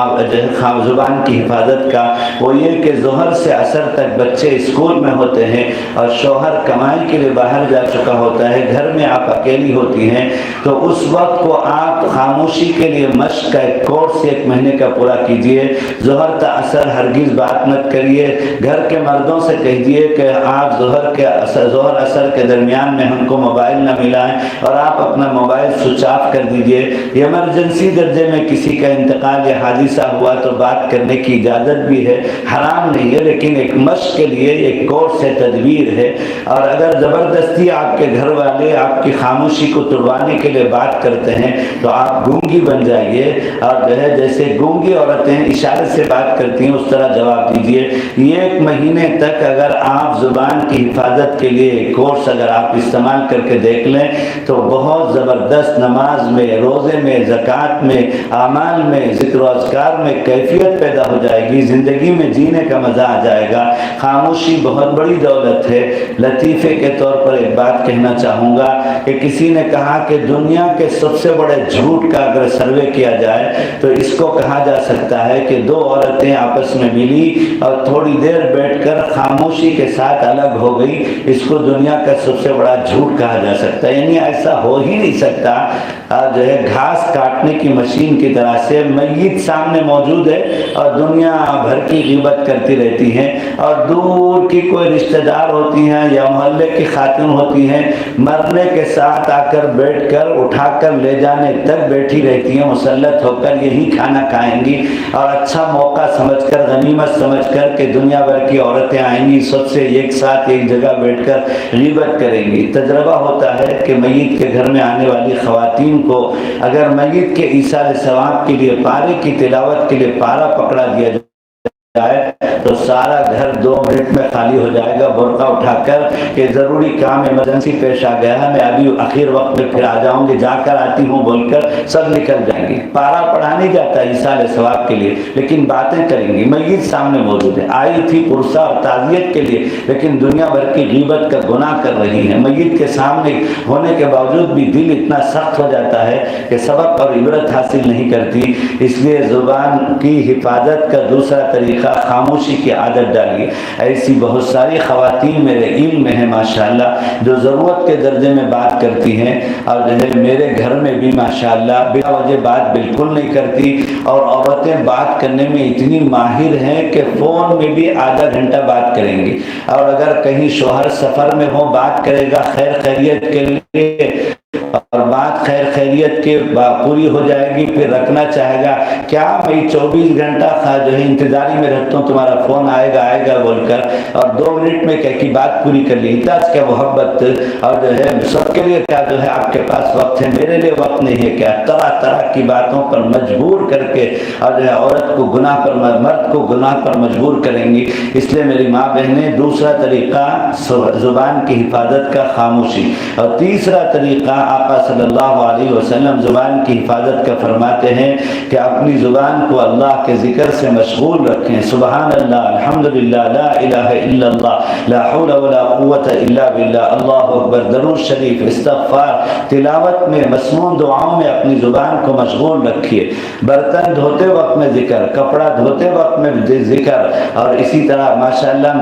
زبان کی حفاظت کا۔ وہ یہ کہ ظہر سے عصر تک بچے اسکول میں ہوتے ہیں اور شوہر کمائی کے لیے باہر جا چکا ہوتا ہے، گھر میں آپ اکیلی ہوتی ہیں، تو اس وقت کو آپ خاموشی کے لیے مشق کا ایک کورس 1 مہینے کا پورا کیجئے۔ ظہر تا عصر ہرگز بات مت کریے، گھر کے مردوں سے کہیے کہ آپ ظہر عصر کے درمیان میں ہم کو موبائل نہ ملائیں، اور آپ اپنا موبائل سوئچ آف کر دیجئے۔ ایمرجنسی درجے میں کسی کا انتقال یا حادثہ ہوا تو بات کرنے کی اجازت بھی ہے، حرام نہیں ہے، لیکن ایک مشق کے لیے ایک کورس ہے، تدبیر ہے۔ اور اگر زبردستی آپ کے گھر والے آپ کی خاموشی کو توڑوانے کے لیے بات کرتے ہیں تو آپ گونگی بن جائیے، اور جو ہے جیسے گونگی عورتیں اشارے سے بات کرتی ہیں اس طرح جواب دیجیے۔ 1 مہینے تک اگر آپ زبان کی حفاظت کے لیے کورس اگر آپ استعمال کر کے دیکھ لیں تو بہت زبردست نماز میں، روزے میں، زکوٰۃ میں، اعمال میں، ذکر و اذکار میں کیفیت پیدا ہو جائے گی، زندگی میں جینے کا مزہ آ جائے گا۔ خاموشی بہت بڑی دولت ہے۔ لطیفے کے طور پر ایک بات کہنا چاہوں گا کہ کسی نے کہا کہ دنیا کے سب سے بڑے جھوٹ کا اگر سروے کیا جائے تو اس کو کہا جا سکتا ہے کہ دو عورتیں آپس میں ملی اور تھوڑی دیر بیٹھ کر خاموشی کے ساتھ الگ ہو گئی، اس کو دنیا کا سب سے بڑا جھوٹ کہا جا سکتا ہے۔ یعنی ایسا ہو ہی نہیں سکتا۔ جو ہے گھاس کاٹنے کی مشین کی طرح سے میت سامنے موجود ہے اور دنیا بھر کی غیبت کرتی رہتی ہیں، اور دور کی کوئی رشتہ دار ہوتی ہیں یا محلے کی خاتون ہوتی ہیں، مرنے کے ساتھ آ کر بیٹھ کر اٹھا کر لے جانے تک بیٹھی رہتی ہیں، مسلط ہو کر یہی کھانا کھائیں گی، اور اچھا موقع سمجھ کر، غنیمت سمجھ کر کہ دنیا بھر کی عورتیں آئیں گی، سب سے ایک ساتھ ایک جگہ بیٹھ کر غیبت کریں گی۔ تجربہ ہوتا ہے کہ میت کے گھر میں آنے والی خواتین کو اگر میت کے ایصال ثواب کے لیے پارے کی تلاوت کے لیے پارا پکڑا دیا جائے تو سارا گھر 2 منٹ میں خالی ہو جائے گا، برقع اٹھا کر کہ ضروری کام ایمرجنسی پیش آ گیا ہے، میں ابھی آخر وقت میں پھر آ جاؤں گی، جا کر آتی ہوں بول کر سب نکل جائیں گے۔ پارا پڑھا نہیں جاتا ایصال ثواب کے لیے، لیکن باتیں کریں گی۔ میت سامنے موجود ہے، آئی تھی پرسہ اور تعزیت کے لیے، لیکن دنیا بھر کی غیبت کا گناہ کر رہی ہے۔ میت کے سامنے ہونے کے باوجود بھی دل اتنا سخت ہو جاتا ہے کہ سبق اور عبرت حاصل نہیں کرتی۔ اس لیے زبان کی حفاظت کا دوسرا طریقہ خاموشی کی عادت ڈالیے۔ ایسی بہت ساری خواتین میرے علم میں ہیں ماشاءاللہ جو ضرورت کے درجے میں بات کرتی ہیں، اور جو ہے میرے گھر میں بھی ماشاءاللہ بلا وجہ بات بالکل نہیں کرتی، اور عورتیں بات کرنے میں اتنی ماہر ہیں کہ فون میں بھی آدھا گھنٹہ بات کریں گی، اور اگر کہیں شوہر سفر میں ہو بات کرے گا خیر خیریت کے لیے، اور بات خیر خیریت کے پوری ہو جائے گی پھر رکھنا چاہے گا، کیا میں 24 گھنٹہ جو ہے انتظاری میں رہتا ہوں تمہارا فون آئے گا بول کر، اور 2 منٹ میں کہہ کی بات پوری کر لی۔ اتنا کیا محبت، اور جو ہے سب کے لیے کیا جو ہے آپ کے پاس وقت ہے، میرے لیے وقت نہیں ہے کیا؟ طرح طرح کی باتوں پر مجبور کر کے، اور جو ہے عورت کو گناہ پر، مرد کو گناہ پر مجبور کریں گی۔ اس لیے میری ماں بہنیں، دوسرا طریقہ زبان کی حفاظت کا خاموشی، اور تیسرا طریقہ آقا صلی اللہ علیہ وسلم زبان کی حفاظت کا فرماتے ہیں کہ اپنی زبان کو اللہ کے ذکر سے مشغول رکھیں۔ سبحان اللہ، الحمدللہ، لا الہ الا اللہ، لا حول ولا قوت الا باللہ، اللہ اکبر، درود شریف، استغفار، تلاوت میں، مسموع دعاؤں میں اپنی زبان کو مشغول رکھیے۔ برتن دھوتے وقت میں ذکر، کپڑا دھوتے وقت میں ذکر، اور اسی طرح ماشاءاللہ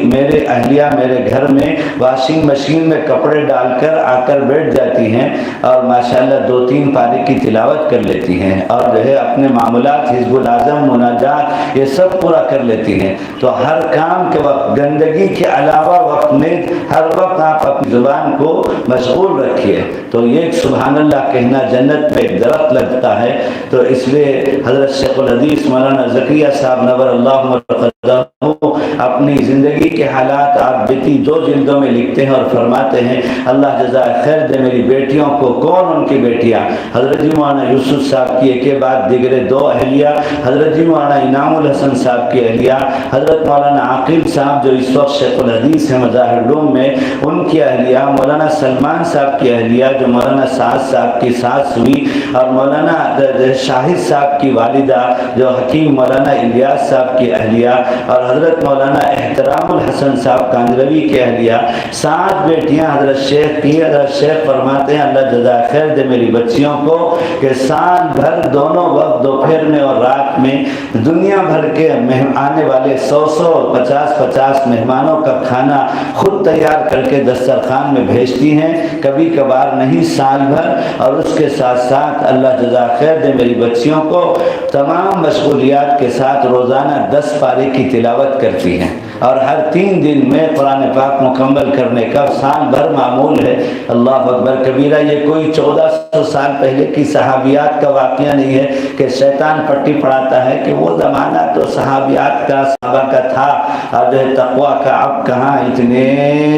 میرے اہلیہ میرے گھر میں واشنگ مشین میں کپڑے ڈال کر آ کر بیٹھ جاتی ہیں، اور ماشاءاللہ 2-3 پارے کی تلاوت کر لیتی ہیں، اور جو ہے اپنے معاملات، حزب العظم، مناجات، یہ سب پورا کر لیتی ہیں۔ تو ہر کام کے وقت، گندگی کے علاوہ وقت میں ہر وقت آپ اپنی زبان کو مشغول رکھیے، تو یہ سبحان اللہ کہنا جنت میں ایک درخت لگتا ہے۔ تو اس لیے حضرت شیخ الحدیث مولانا زکریا صاحب نور اللہ مرقدہ اپنی زندگی کے حالات آپ بیتی 2 جلدوں میں لکھتے ہیں اور فرماتے ہیں، اللہ جزائے خیر دے میری بیٹیوں کو۔ کون ان کی بیٹیاں؟ حضرت جی مولانا یوسف صاحب کی ایک کے بعد دیگرے 2 اہلیہ، حضرت جی مولانا انعام الحسن صاحب کی اہلیہ، حضرت مولانا عاقل صاحب جو اس وقت شیخ الحدیث ہیں مظاہر العلوم میں، ان کی اہلیہ، مولانا سلمان صاحب کی اہلیہ جو مولانا سعد صاحب کی ساس ہوئی، اور مولانا شاہد صاحب کی والدہ جو حکیم مولانا الیاس صاحب کی اہلیہ، اور حضرت مولانا احترام الحسن صاحب کانجروی کی اہلیہ، 7 بیٹیاں حضرت شیخ کی۔ حضرت شیخ فرماتے ہیں اللہ جزائے خیر دے میری بچیوں کو کہ سال بھر دونوں وقت دوپہر میں اور رات میں دنیا بھر کے آنے والے 100 50 مہمانوں کا کھانا خود تیار کر کے دسترخوان میں بھیجتی ہیں، کبھی کبھار نہیں، سال بھر۔ اور اس کے ساتھ ساتھ اللہ جزائے خیر دے میری بچیوں کو تمام مشغولیات کے ساتھ روزانہ 10 پارے کی تلاوت کرتی ہیں، اور ہر 3 دن میں قرآن پاک مکمل کرنے کا سال بھر معمول ہے۔ اللہ اکبر کبیرہ، یہ کوئی 1400 سال پہلے کی صحابیات کا واقعہ نہیں ہے کہ شیطان پٹی پڑھاتا ہے کہ وہ زمانہ تو صحابیات کا، صحابہ کا تھا، اور جو ہے تقویٰ کا اب کہاں، اتنے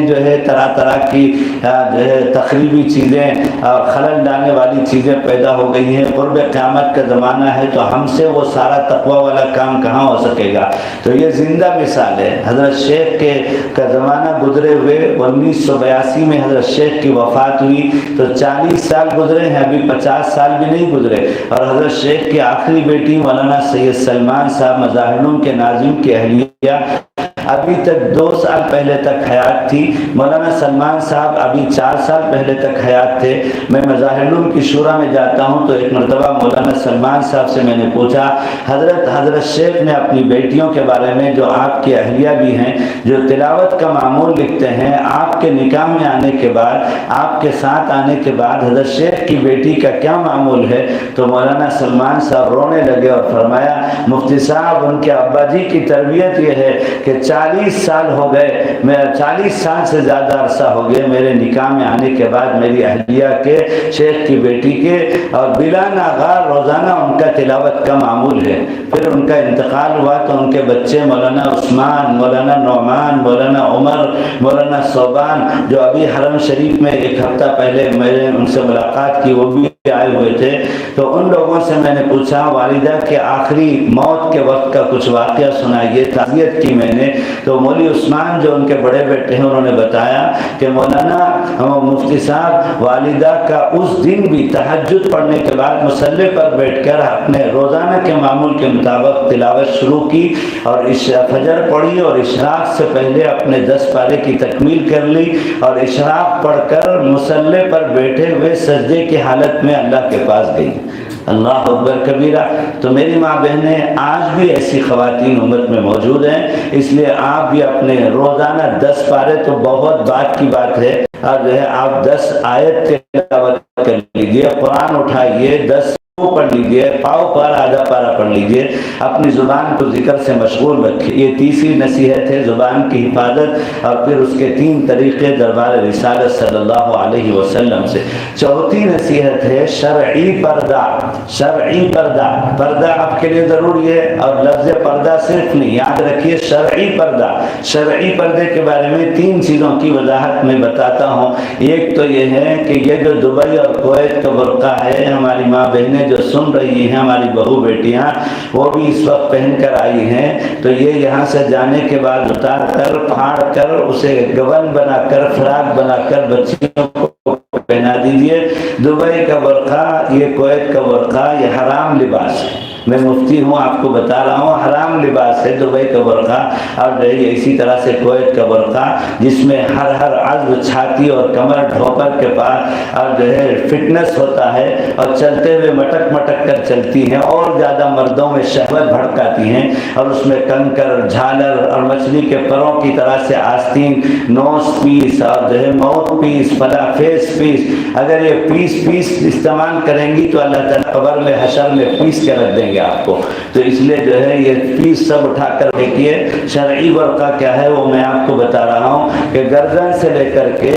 جو ہے طرح کی جو ہے تخریبی چیزیں اور خلل ڈالنے والی چیزیں پیدا ہو گئی ہیں۔ قرب قیامت کا زمانہ ہے تو ہم سے وہ سارا تقویٰ والا کام کہاں ہو سکے گا؟ تو یہ زندہ مثال ہے۔ حضرت شیخ کے کا زمانہ گزرے ہوئے 1982 میں حضرت شیخ کی وفات ہوئی تو 40 سال گزرے ہیں، ابھی 50 سال بھی نہیں گزرے، اور حضرت شیخ کی آخری بیٹی مولانا سید سلمان صاحب مظاہر العلوم کے ناظم کی اہلیہ ابھی تک 2 سال پہلے تک حیات تھی۔ مولانا سلمان صاحب ابھی 4 سال پہلے تک حیات تھے۔ میں مظاہر العلوم کی شورا میں جاتا ہوں تو ایک مرتبہ مولانا سلمان صاحب سے میں نے پوچھا، حضرت شیخ نے اپنی بیٹیوں کے بارے میں جو آپ کی اہلیہ بھی ہیں، جو تلاوت کا معمول لکھتے ہیں، آپ کے نکاح میں آنے کے بعد، آپ کے ساتھ آنے کے بعد حضرت شیخ کی بیٹی کا کیا معمول ہے؟ تو مولانا سلمان صاحب رونے لگے اور فرمایا، مفتی صاحب ان کے ابا جی کی تربیت یہ ہے کہ 40 سال ہو گئے، میں 40 سال سے زیادہ عرصہ ہو گئے میرے نکاح میں آنے کے بعد میری اہلیہ کے، شیخ کی بیٹی کے، اور بلا ناغار روزانہ ان کا تلاوت کا معمول ہے۔ پھر ان کا انتقال ہوا تو ان کے بچے مولانا عثمان، مولانا نعمان، مولانا عمر، مولانا صوبان، جو ابھی حرم شریف میں 1 ہفتہ پہلے میں نے ان سے ملاقات کی، وہ بھی آئے ہوئے تھے۔ تو ان لوگوں سے میں نے پوچھا والدہ کے آخری موت کے وقت کا کچھ واقعہ سنائیے، تعزیت کی میں نے۔ تو مولوی عثمان جو ان کے بڑے بیٹے ہیں انہوں نے بتایا کہ مولانا مفتی صاحب والدہ کا اس دن بھی تہجد پڑھنے کے بعد مصلی پر بیٹھ کر اپنے روزانہ کے معمول کے مطابق تلاوت شروع کی، اور فجر پڑھی اور اشراق سے پہلے اپنے 10 پارے کی تکمیل کر لی، اور اشراق پڑھ کر مصلی پر بیٹھے ہوئے سجدے کی حالت میں اللہ کے پاس گئی۔ اللہ اکبر کبیرہ۔ تو میری ماں بہنیں آج بھی ایسی خواتین امت میں موجود ہیں، اس لیے آپ بھی اپنے روزانہ 10 پارے تو بہت بات کی بات ہے، اور جو ہے آپ 10 آیت تلاوت کر لیجیے، قرآن اٹھائیے، 10 پڑھ لیجیے، پاؤ پر آدھا پارا پڑھ لیجیے، اپنی زبان کو ذکر سے مشغول رکھیے۔ یہ تیسری نصیحت ہے زبان کی حفاظت، اور پھر اس کے 3 طریقے دربار رسالت صلی اللہ علیہ وسلم سے۔ چوتھی نصیحت ہے شرعی پردہ۔ شرعی پردہ، پردہ آپ کے لیے ضروری ہے، اور لفظ پردہ صرف نہیں، یاد رکھیے شرعی پردہ۔ شرعی پردے کے بارے میں 3 چیزوں کی وضاحت میں بتاتا ہوں۔ ایک تو یہ ہے کہ یہ جو دبئی اور کویت کا برقع ہے، ہماری ماں بہنیں جو سن رہی ہیں، ہماری بہو بیٹیاں، وہ بھی اس وقت پہن کر آئی ہیں، تو یہ یہاں سے جانے کے بعد اتار کر، پھاڑ کر، اسے گون بنا کر، فراق بنا کر بچیوں کو پہنا دیجئے۔ دبئی کا برقع، یہ کویت کا برقع، یہ حرام لباس ہے۔ میں مفتی ہوں، آپ کو بتا رہا ہوں، حرام لباس ہے دبئی کا برقع، اور اسی طرح سے کویت کا برقع، جس میں ہر عضو، چھاتی اور کمر، ڈھوپر کے پاس اور جو ہے فٹنس ہوتا ہے، اور چلتے ہوئے مٹک مٹک کر چلتی ہیں، اور زیادہ مردوں میں شہوت بھڑکاتی ہیں، اور اس میں کنکر، جھالر اور مچھلی کے پروں کی طرح سے آستین، نوز پیس، اور جو ہے ماؤتھ پیس، فلا فیس پیس، اگر یہ پیس استعمال کریں گی تو اللہ تعالیٰ قبر میں، حشر میں پیس کے رکھ دیں گے آپ کو۔ تو اس لیے جو ہے یہ پیس سب اٹھا کر دیکھیے۔ شرعی برقع کیا ہے وہ میں آپ کو بتا رہا ہوں کہ گردن سے لے کر کے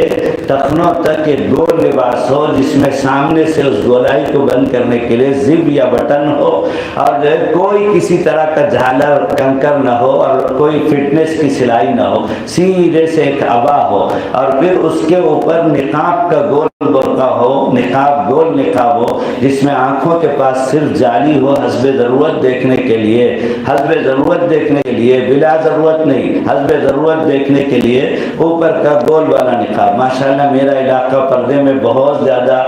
ٹخنوں تک ایک گول لباس ہو، جس میں سامنے سے اس گولائی کو بند کرنے کے لیے زب یا بٹن ہو، اور جو ہے کوئی کسی طرح کا جھالر کنکر نہ ہو، اور کوئی فٹنس کی سلائی نہ ہو، سیدھے سے ایک عبا ہو، اور پھر اس کے اوپر نقاب کا گول برقع ہو، نقاب، گول نقاب ہو، جس میں آنکھوں کے پاس صرف جالی ہو، حسب ضرورت دیکھنے کے لیے، حسب ضرورت دیکھنے کے لیے، بلا ضرورت نہیں، حسب ضرورت دیکھنے کے لیے اوپر کا گول والا نقاب۔ ماشاءاللہ میرا علاقہ پردے میں بہت زیادہ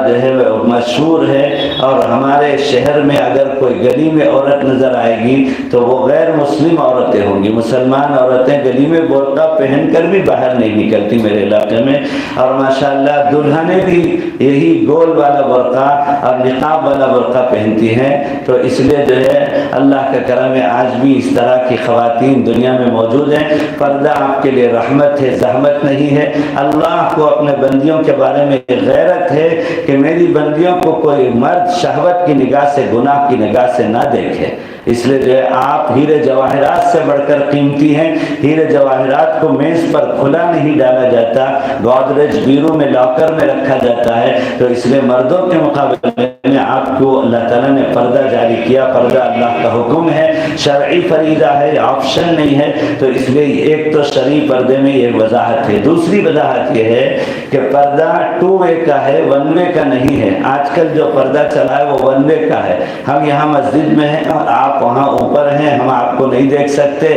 جو ہے مشہور ہے، اور ہمارے شہر میں اگر کوئی گلی میں عورت نظر آئے گی تو وہ غیر مسلم عورتیں ہوں گی، مسلمان عورتیں گلی میں برقع پہن کر بھی باہر نہیں نکلتی میرے علاقے میں، اور ماشاءاللہ دلہنیں بھی یہی گول والا برقع اور نقاب والا برقع پہنتی ہیں۔ تو اس لیے جو ہے اللہ کا کرم ہے، آج بھی اس طرح کی خواتین دنیا میں موجود ہیں۔ پردہ آپ کے لیے رحمت ہے، زحمت نہیں ہے۔ اللہ کو اپنے بندیوں کے بارے میں غیرت ہے کہ میری بندیوں کو کوئی مرد شہوت کی نگاہ سے، گناہ کی نگاہ سے نہ دیکھے۔ اس لیے جو ہے آپ ہیرے جواہرات سے بڑھ کر قیمتی ہیں۔ ہیرے جواہرات کو میز پر کھلا نہیں ڈالا جاتا، گودریج بیرو میں لاکر میں رکھا جاتا ہے۔ تو اس لیے مردوں کے مقابلے میں آپ کو اللہ تعالیٰ نے پردہ جاری کیا۔ پردہ اللہ کا حکم ہے، شرعی فریضہ ہے، آپشن نہیں ہے۔ تو اس لیے ایک تو شرعی پردے میں یہ وضاحت ہے۔ دوسری وضاحت یہ ہے کہ پردہ 2 وے کا ہے، 1 وے کا نہیں ہے۔ آج کل جو پردہ چلا ہے وہ 1 وے کا ہے۔ ہم یہاں مسجد میں ہیں اور آپ آپ وہاں اوپر ہیں، ہم آپ کو نہیں دیکھ سکتے،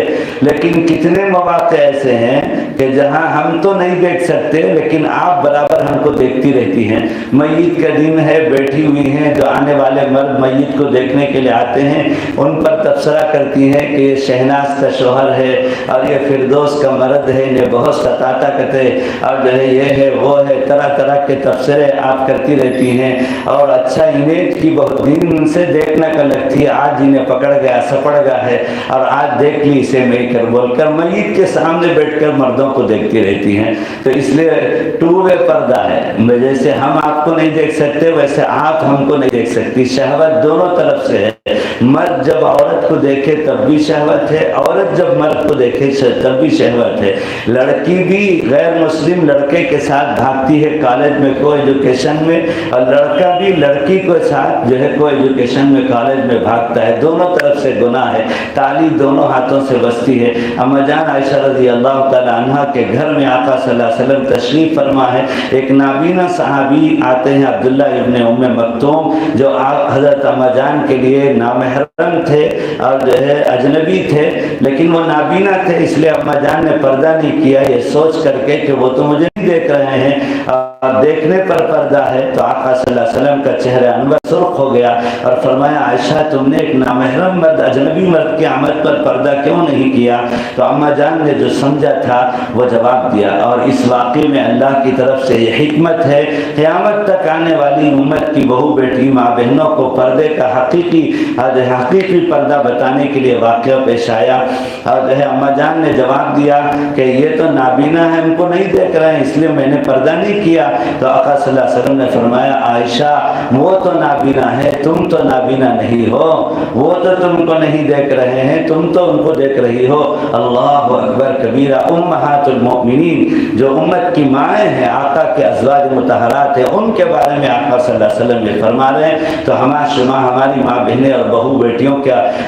لیکن کتنے مواقع ایسے ہیں کہ جہاں ہم تو نہیں دیکھ سکتے لیکن آپ برابر ہم کو دیکھتی رہتی ہیں۔ میت کا دن ہے، بیٹھی ہوئی ہیں، جو آنے والے مرد میت کو دیکھنے کے لیے آتے ہیں ان پر تبصرہ کرتی ہیں کہ یہ شہناز کا شوہر ہے اور یہ فردوس کا مرد ہے، یہ بہت ستاتا کرتے اور جو ہے یہ ہے وہ ہے، طرح طرح کے تبصرے آپ کرتی رہتی ہیں، اور اچھا امیج کی بہت دن سے دیکھنا کا لگتی ہے، آج انہیں پکڑ گیا سپڑ گیا ہے اور آج دیکھ لی اسے میں کر بول کر میت کے سامنے بیٹھ کر مردوں کو دیکھتی رہتی ہیں۔ تو اس لیے ٹو وے پردہ ہے، جیسے ہم آپ کو نہیں دیکھ سکتے ویسے آپ ہم کو نہیں دیکھ سکتی، شہوت دونوں طرف سے ہے۔ مرد جب عورت کو دیکھے تب بھی شہوت ہے، عورت جب مرد کو دیکھے تب بھی شہوت ہے۔ لڑکی بھی غیر مسلم لڑکے کے ساتھ بھاگتی ہے کالج میں کو ایجوکیشن میں، اور لڑکا بھی لڑکی کے ساتھ جو ہے کو ایجوکیشن میں کالج میں بھاگتا ہے، دونوں طرف سے گناہ ہے، تالی دونوں ہاتھوں سے بستی ہے۔ اما جان عائشہ رضی اللہ تعالی عنہا کے گھر میں آقا صلی اللہ علیہ وسلم تشریف فرما ہے، ایک نابینا صحابی آتے ہیں عبداللہ ابن ام مکتوم، جو حضرت اما جان کے لیے نامحرم تھے اور جو ہے اجنبی تھے، لیکن وہ نابینا تھے، اس لیے اما جان نے پردہ نہیں کیا، یہ سوچ کر کے کہ وہ تو مجھے نہیں دیکھ رہے ہیں اور دیکھنے پر پردہ ہے۔ تو آقا صلی اللہ علیہ وسلم کا چہرہ انور سرخ ہو گیا اور فرمایا عائشہ تم نے ایک نامحرم مرد اجنبی مرد کی آمد پر پردہ کیوں نہیں کیا؟ تو اما جان نے جو سمجھا تھا وہ جواب دیا، اور اس واقعے میں اللہ کی طرف سے یہ حکمت ہے، قیامت تک آنے والی امت کی بہو بیٹی ماں بہنوں کو پردے کا حقیقی پردہ بتانے کے لیے واقعہ پیش آیا، اور جو ہے اما جان نے جواب دیا کہ یہ تو نابینا ہے، ہم کو نہیں دیکھ رہے ہیں اس لیے میں نے پردہ نہیں کیا۔ تو آقا صلی اللہ علیہ وسلم نے فرمایا عائشہ وہ تو نابینا ہے، تم تو نابینا نہیں ہو، وہ تو تم کو نہیں دیکھ رہے ہیں، تم تو ان کو دیکھ رہی ہو۔ اللہ اکبر کبیرہ۔ امہات المؤمنین جو امت کی مائیں ہیں، آقا کے ازواج مطہرات ہیں، ان کے بارے میں آقا صلی اللہ علیہ وسلم یہ فرما رہے ہیں، تو ہماری ماں بہنیں اور بہو بیٹیوں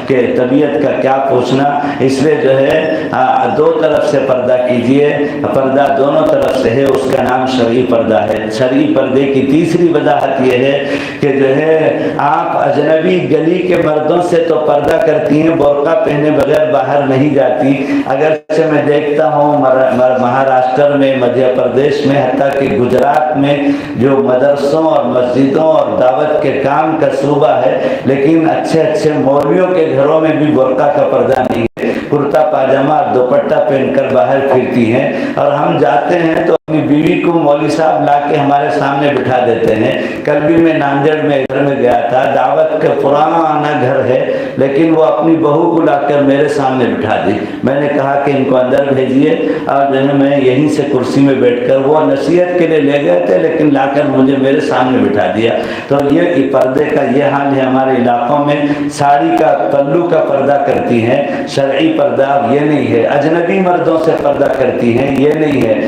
کے طبیعت کا کیا پوچھنا۔ اس لیے جو ہے دو طرف سے پردہ کیجئے، پردہ دونوں طرف سے ہے، اس کا نام شرعی پردہ ہے۔ شرعی پردے کی تیسری وضاحت یہ ہے کہ جو ہے آپ اجنبی گلی کے مردوں سے تو پردہ کرتی ہیں، برقع پہنے بغیر باہر نہیں جاتی، اگرچہ میں دیکھتا ہوں مہاراشٹر میں، مدھیہ پردیش میں، حتیٰ کہ گجرات میں جو مدرسوں اور مسجدوں اور دعوت کے کام کا صوبہ ہے، لیکن اچھے مولویوں کے گھروں میں بھی برقع کا پردہ نہیں ہے، کرتا پاجامہ دوپٹہ پہن کر باہر پھرتی ہیں، اور ہم جاتے ہیں تو اپنی بیوی کو مولوی صاحب لا کے ہمارے سامنے بٹھا دیتے ہیں۔ کل بھی میں ناندیڑ میں گھر میں گیا تھا، دعوت کا پرانا گھر ہے، لیکن وہ اپنی بہو کو لا کر میرے سامنے بٹھا دی۔ میں نے کہا کہ ان کو اندر بھیجیے، اور جو ہے میں یہیں سے کرسی میں بیٹھ کر، وہ نصیحت کے لیے لے گئے تھے لیکن لا کر مجھے میرے سامنے بٹھا دیا۔ تو یہ پردے کا یہ حال ہے ہمارے علاقوں میں، ساڑی کا پلو کا پردہ کرتی ہیں، شرعی پردہ یہ نہیں ہے، اجنبی مردوں سے پردہ کرتی ہیں یہ نہیں ہے۔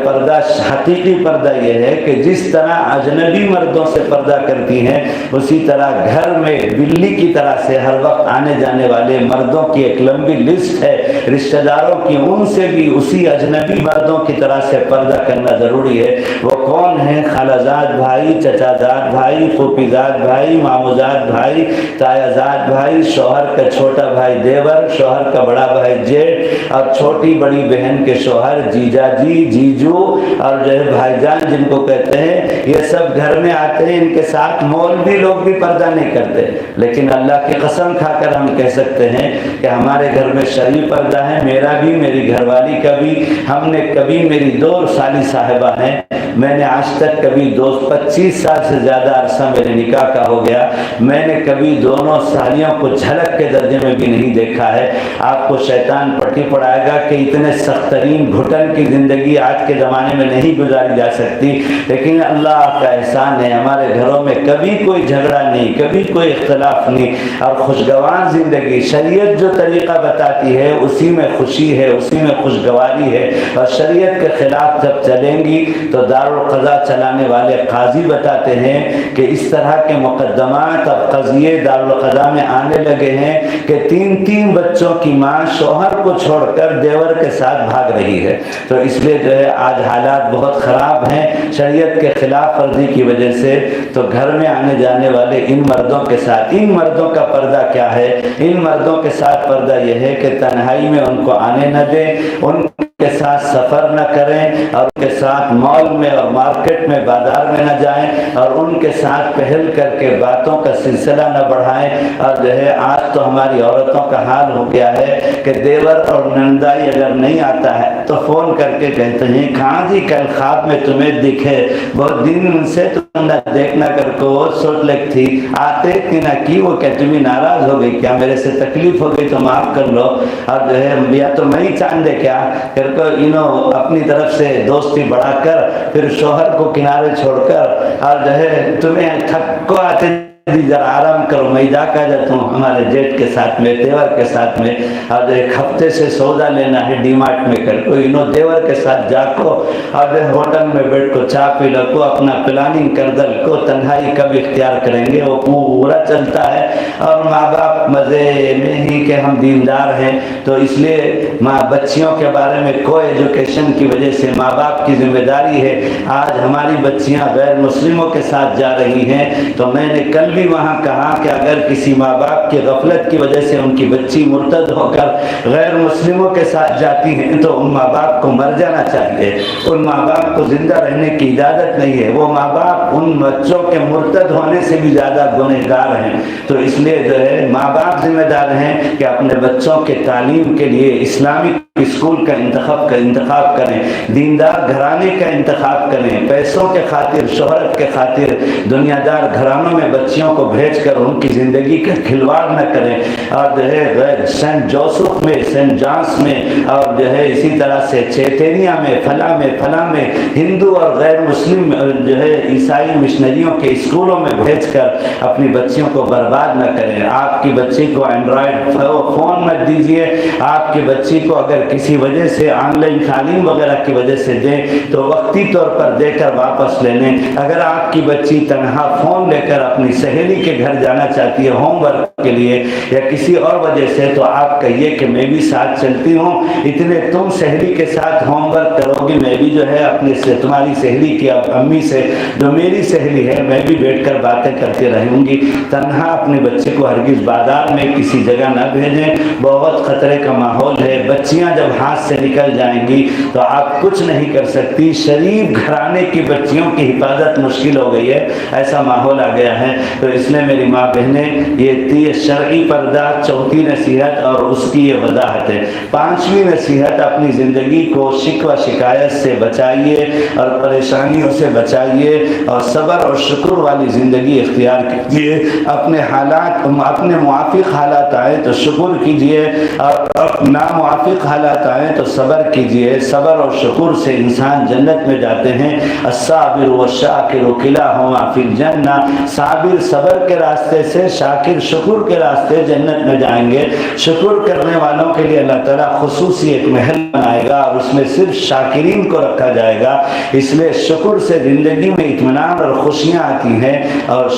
پردہ حقیقی پردہ یہ ہے کہ جس طرح اجنبی مردوں سے پردہ کرتی ہیں، اسی طرح گھر میں بلی کی طرح سے ہر وقت آنے جانے والے مردوں کی ایک لمبی لسٹ ہے رشتہ داروں کی، ان سے بھی اسی اجنبی مردوں کی طرح سے پردہ کرنا ضروری ہے۔ وہ کون ہیں؟ خالہ زاد بھائی، چچا زاد بھائی، پھوپھی زاد بھائی، مامو زاد بھائی، تایا زاد بھائی، شوہر کا چھوٹا بھائی دیور، شوہر کا بڑا بھائی جیٹ، اور چھوٹی بڑی بہن کے شوہر جیجا جی، جیجو، اور جو ہے بھائی جان جن کو کہتے ہیں، یہ سب گھر میں آتے ہیں، ان کے ساتھ مولوی لوگ بھی پردہ نہیں کرتے، لیکن اللہ کی قسم کھا کر ہم کہہ سکتے ہیں کہ ہمارے گھر میں شرعی پردہ ہے، میرا بھی، میری گھر والی کا بھی۔ ہم نے کبھی، میری 2 سالی صاحبہ ہیں، میں نے آج تک کبھی 25 سال سے زیادہ عرصہ میرے نکاح کا ہو گیا، میں نے کبھی دونوں سالیوں کو جھلک کے درجے میں بھی نہیں دیکھا ہے۔ آپ کو شیطان پٹی پڑائے گا کہ اتنے سخت ترین گھٹن کی زندگی آج کے زمانے میں نہیں گزاری جا سکتی، لیکن اللہ کا احسان ہے ہمارے گھروں میں کبھی کوئی جھگڑا نہیں، کبھی کوئی اختلاف نہیں، اور خوشگوار زندگی۔ شریعت جو طریقہ بتاتی ہے اسی میں خوشی ہے، اسی میں خوشگواری ہے، اور شریعت کے خلاف جب چلیں گی تو دارالقضا چلانے والے قاضی بتاتے ہیں کہ اس طرح کے مقدمات اب قضیے دارالقضا میں آنے لگے ہیں کہ 3 بچوں کی ماں شوہر کو چھوڑ کر دیور کے ساتھ بھاگ رہی ہے۔ تو اس لیے جو ہے آج حالات بہت خراب ہیں شریعت کے خلاف ورزی کی وجہ سے۔ تو گھر میں آنے جانے والے ان مردوں کے ساتھ، ان مردوں کا پردہ کیا ہے؟ ان مردوں کے ساتھ پردہ یہ ہے کہ تنہائی میں ان کو آنے نہ دیں، ان کے ساتھ سفر نہ کریں، اور ان کے ساتھ مال میں اور مارکیٹ میں بازار میں نہ جائیں، اور ان کے ساتھ پہل کر کے باتوں کا سلسلہ نہ بڑھائیں۔ اور جو ہے آج تو ہماری عورتوں کا حال ہو گیا ہے کہ دیور اور نندائی اگر نہیں آتا ہے تو فون کر کے کہتے ہیں کہاں جی کل خواب میں تمہیں دکھے، بہت دن سے تم نہ دیکھنا کر کو سوٹ لگ تھی، آتے کی نہ کی، وہ کہ تمہیں ناراض ہو گئی کیا، میرے سے تکلیف ہو گئی تو معاف کر لو۔ اور جو ہے یا تو میں ہی چاند دے کیا پھر کو اپنی طرف سے دوستی بڑھا کر پھر شوہر کو کنارے چھوڑ کر، اور جو ہے تمہیں تھک کو آتے ذرا آرام کرو، میں جا کر جاتا ہوں ہمارے جیٹ کے ساتھ میں، دیور کے ساتھ میں، اور ایک ہفتے سے سودا لینا ہے ڈی مارٹ میں کر کو دیور کے ساتھ جا کو، اور ہوٹل میں بیٹھ کو چائے پی لو کو، اپنا پلاننگ کر دل کو، تنہائی کب اختیار کریں گے وہ پورا چلتا ہے۔ اور ماں باپ مزے میں ہی کہ ہم دیندار ہیں، تو اس لیے بچیوں کے بارے میں کوئی ایجوکیشن کی وجہ سے ماں باپ کی ذمہ داری ہے۔ آج ہماری بچیاں غیر مسلموں کے ساتھ جا رہی ہیں، تو میں نے کل بھی وہاں کہا کہ اگر کسی ماں باپ کی غفلت کی وجہ سے ان کی بچی مرتد ہو کر غیر مسلموں کے ساتھ جاتی ہیں تو ان ماں باپ کو مر جانا چاہیے، ان ماں باپ کو زندہ رہنے کی اجازت نہیں ہے۔ وہ ماں باپ ان بچوں کے مرتد ہونے سے بھی زیادہ گنہگار ہیں۔ تو اس لیے جو ہے ماں باپ ذمہ دار ہیں کہ اپنے بچوں کے تعلیم کے لیے اسلامک اسکول کا انتخاب کریں، دیندار گھرانے کا انتخاب کریں، پیسوں کے خاطر، شہرت کے خاطر دنیا دار گھرانوں میں بچیوں کو بھیج کر ان کی زندگی کا کھلواڑ نہ کریں۔ اور جو ہے سینٹ جوسف میں، سینٹ جانس میں، اور جو ہے اسی طرح سے چیتینیا میں، فلاں میں ہندو اور غیر مسلم جو ہے عیسائی مشنریوں کے اسکولوں میں بھیج کر اپنی بچیوں کو برباد نہ کریں۔ آپ کی بچی کو اینڈرائڈ فون مت دیجیے، آپ کی بچی کو اگر کسی وجہ سے آن لائن تعلیم وغیرہ کی وجہ سے دیں تو وقتی طور پر دے کر واپس لے لیں۔ اگر آپ کی بچی تنہا فون لے کر اپنی سہیلی کے گھر جانا چاہتی ہے ہوم ورک کے لیے یا کسی اور وجہ سے، تو آپ کہیے کہ میں بھی ساتھ چلتی ہوں، اتنے تم سہیلی کے ساتھ ہوم ورک کرو گی، میں بھی جو ہے اپنے سے تمہاری سہیلی کی امی سے جو میری سہیلی ہے میں بھی بیٹھ کر باتیں کرتے رہوں گی۔ تنہا اپنے بچے کو ہرگز بازار میں کسی جگہ نہ بھیجیں، بہت خطرے کا ماحول ہے۔ بچیاں جب ہاتھ سے نکل جائیں گی تو آپ کچھ نہیں کر سکتی۔ شریف گھرانے کی بچیوں کی حفاظت مشکل ہو گئی ہے، ایسا ماحول آ گیا ہے۔ تو اس لیے میری ماں بہنیں، یہ تھی شرعی پردہ، چوتھی نصیحت اور اس کی یہ وضاحت ہے۔ پانچویں نصیحت، اپنی زندگی کو شکوہ شکایت سے بچائیے اور پریشانیوں سے بچائیے اور صبر اور شکر والی زندگی اختیار کیجیے۔ اپنے حالات، اپنے موافق حالات آئے تو شکر کیجیے اور ناموافق حالات آئے تو صبر کیجیے۔ صبر اور شکر سے انسان جنت میں جاتے ہیں۔ الصابر والشاکر کلاہما فی الجنہ، صابر صبر کے راستے سے، شاکر شکر کے راستے جنت میں جائیں گے۔ شکر کرنے والوں کے لیے اللہ تعالیٰ خصوصی ایک محل بنائے گا اور اس میں صرف شاکرین کو رکھا جائے گا۔ اس لیے شکر سے زندگی میں اطمینان اور خوشیاں آتی ہیں، اور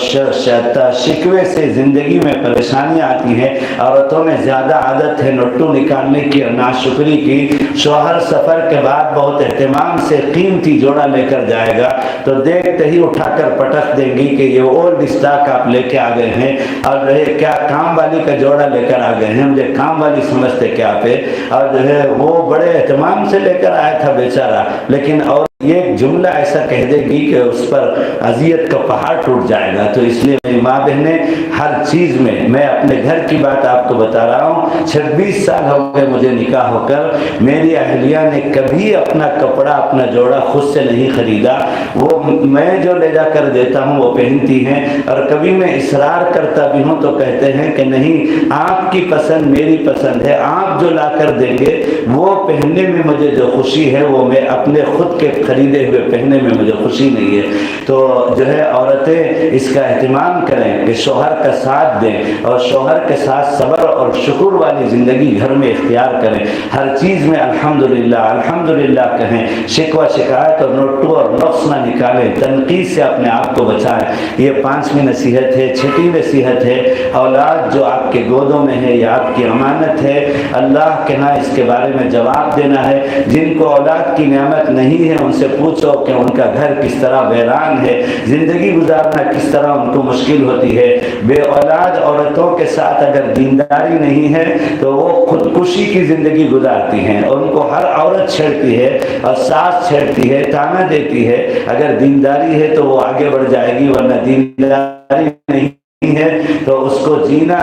شکوے سے زندگی میں پریشانیاں آتی ہیں۔ عورتوں میں زیادہ عادت ہے نٹو نکالنے کی اور ناشکری کی۔ شوہر سفر کے بعد بہت اہتمام سے قیمتی جوڑا لے کر جائے گا تو دیکھتے ہی اٹھا کر پٹک دیں گی کہ یہ اولڈ اسٹاک آپ لے کے آ گئے ہیں، اور جو ہے کیا کام والی کا جوڑا لے کر آ گئے ہیں، مجھے کام والی سمجھتے کیا پہ، اور جو ہے وہ بڑے اہتمام سے لے کر آیا تھا بیچارہ، لیکن اور یہ جملہ ایسا کہہ دے گی کہ اس پر اذیت کا پہاڑ ٹوٹ جائے گا۔ تو اس لیے میری ماں بہنیں، ہر چیز میں اپنے گھر کی بات آپ کو بتا رہا ہوں، 26 سال ہو گئے مجھے نکاح ہو کر، میری اہلیہ نے کبھی اپنا کپڑا، اپنا جوڑا خود سے نہیں خریدا، وہ میں جو لے جا کر دیتا ہوں وہ پہنتی ہیں، اور کبھی میں اصرار کرتا بھی ہوں تو کہتے ہیں کہ نہیں، آپ کی پسند میری پسند ہے، آپ جو لا کر دیں گے وہ پہننے میں مجھے جو خوشی ہے وہ میں اپنے خود کے خریدے ہوئے پہننے میں مجھے خوشی نہیں ہے۔ تو جو ہے عورتیں اس کا اہتمام کریں کہ شوہر کا ساتھ دیں اور شوہر کے ساتھ صبر اور شکر والی زندگی گھر میں اختیار کریں، ہر چیز میں الحمدللہ الحمدللہ کہیں، شکوہ شکایت اور نوٹو اور نقص نہ نکالیں، تنقید سے اپنے آپ کو بچائیں۔ یہ 5ویں نصیحت ہے۔ 6ٹی نصیحت ہے، اولاد جو آپ کے گودوں میں ہے یا آپ کی امانت ہے، اللہ کے ہاں اس کے بارے میں جواب دینا ہے۔ جن کو اولاد کی نعمت نہیں ہے ان سے پوچھو کہ ان کا گھر کس طرح ویران ہے، زندگی گزارنا کس طرح ان کو مشکل ہوتی ہے۔ بے اولاد عورتوں کے ساتھ اگر دینداری نہیں ہے تو وہ خودکشی کی زندگی گزارتی ہیں، اور ان کو ہر عورت چھیڑتی ہے اور ساس چھیڑتی ہے، تانا دیتی ہے۔ اگر دینداری ہے تو وہ آگے بڑھ جائے گی، ورنہ دینداری نہیں ہے تو اس کو جینا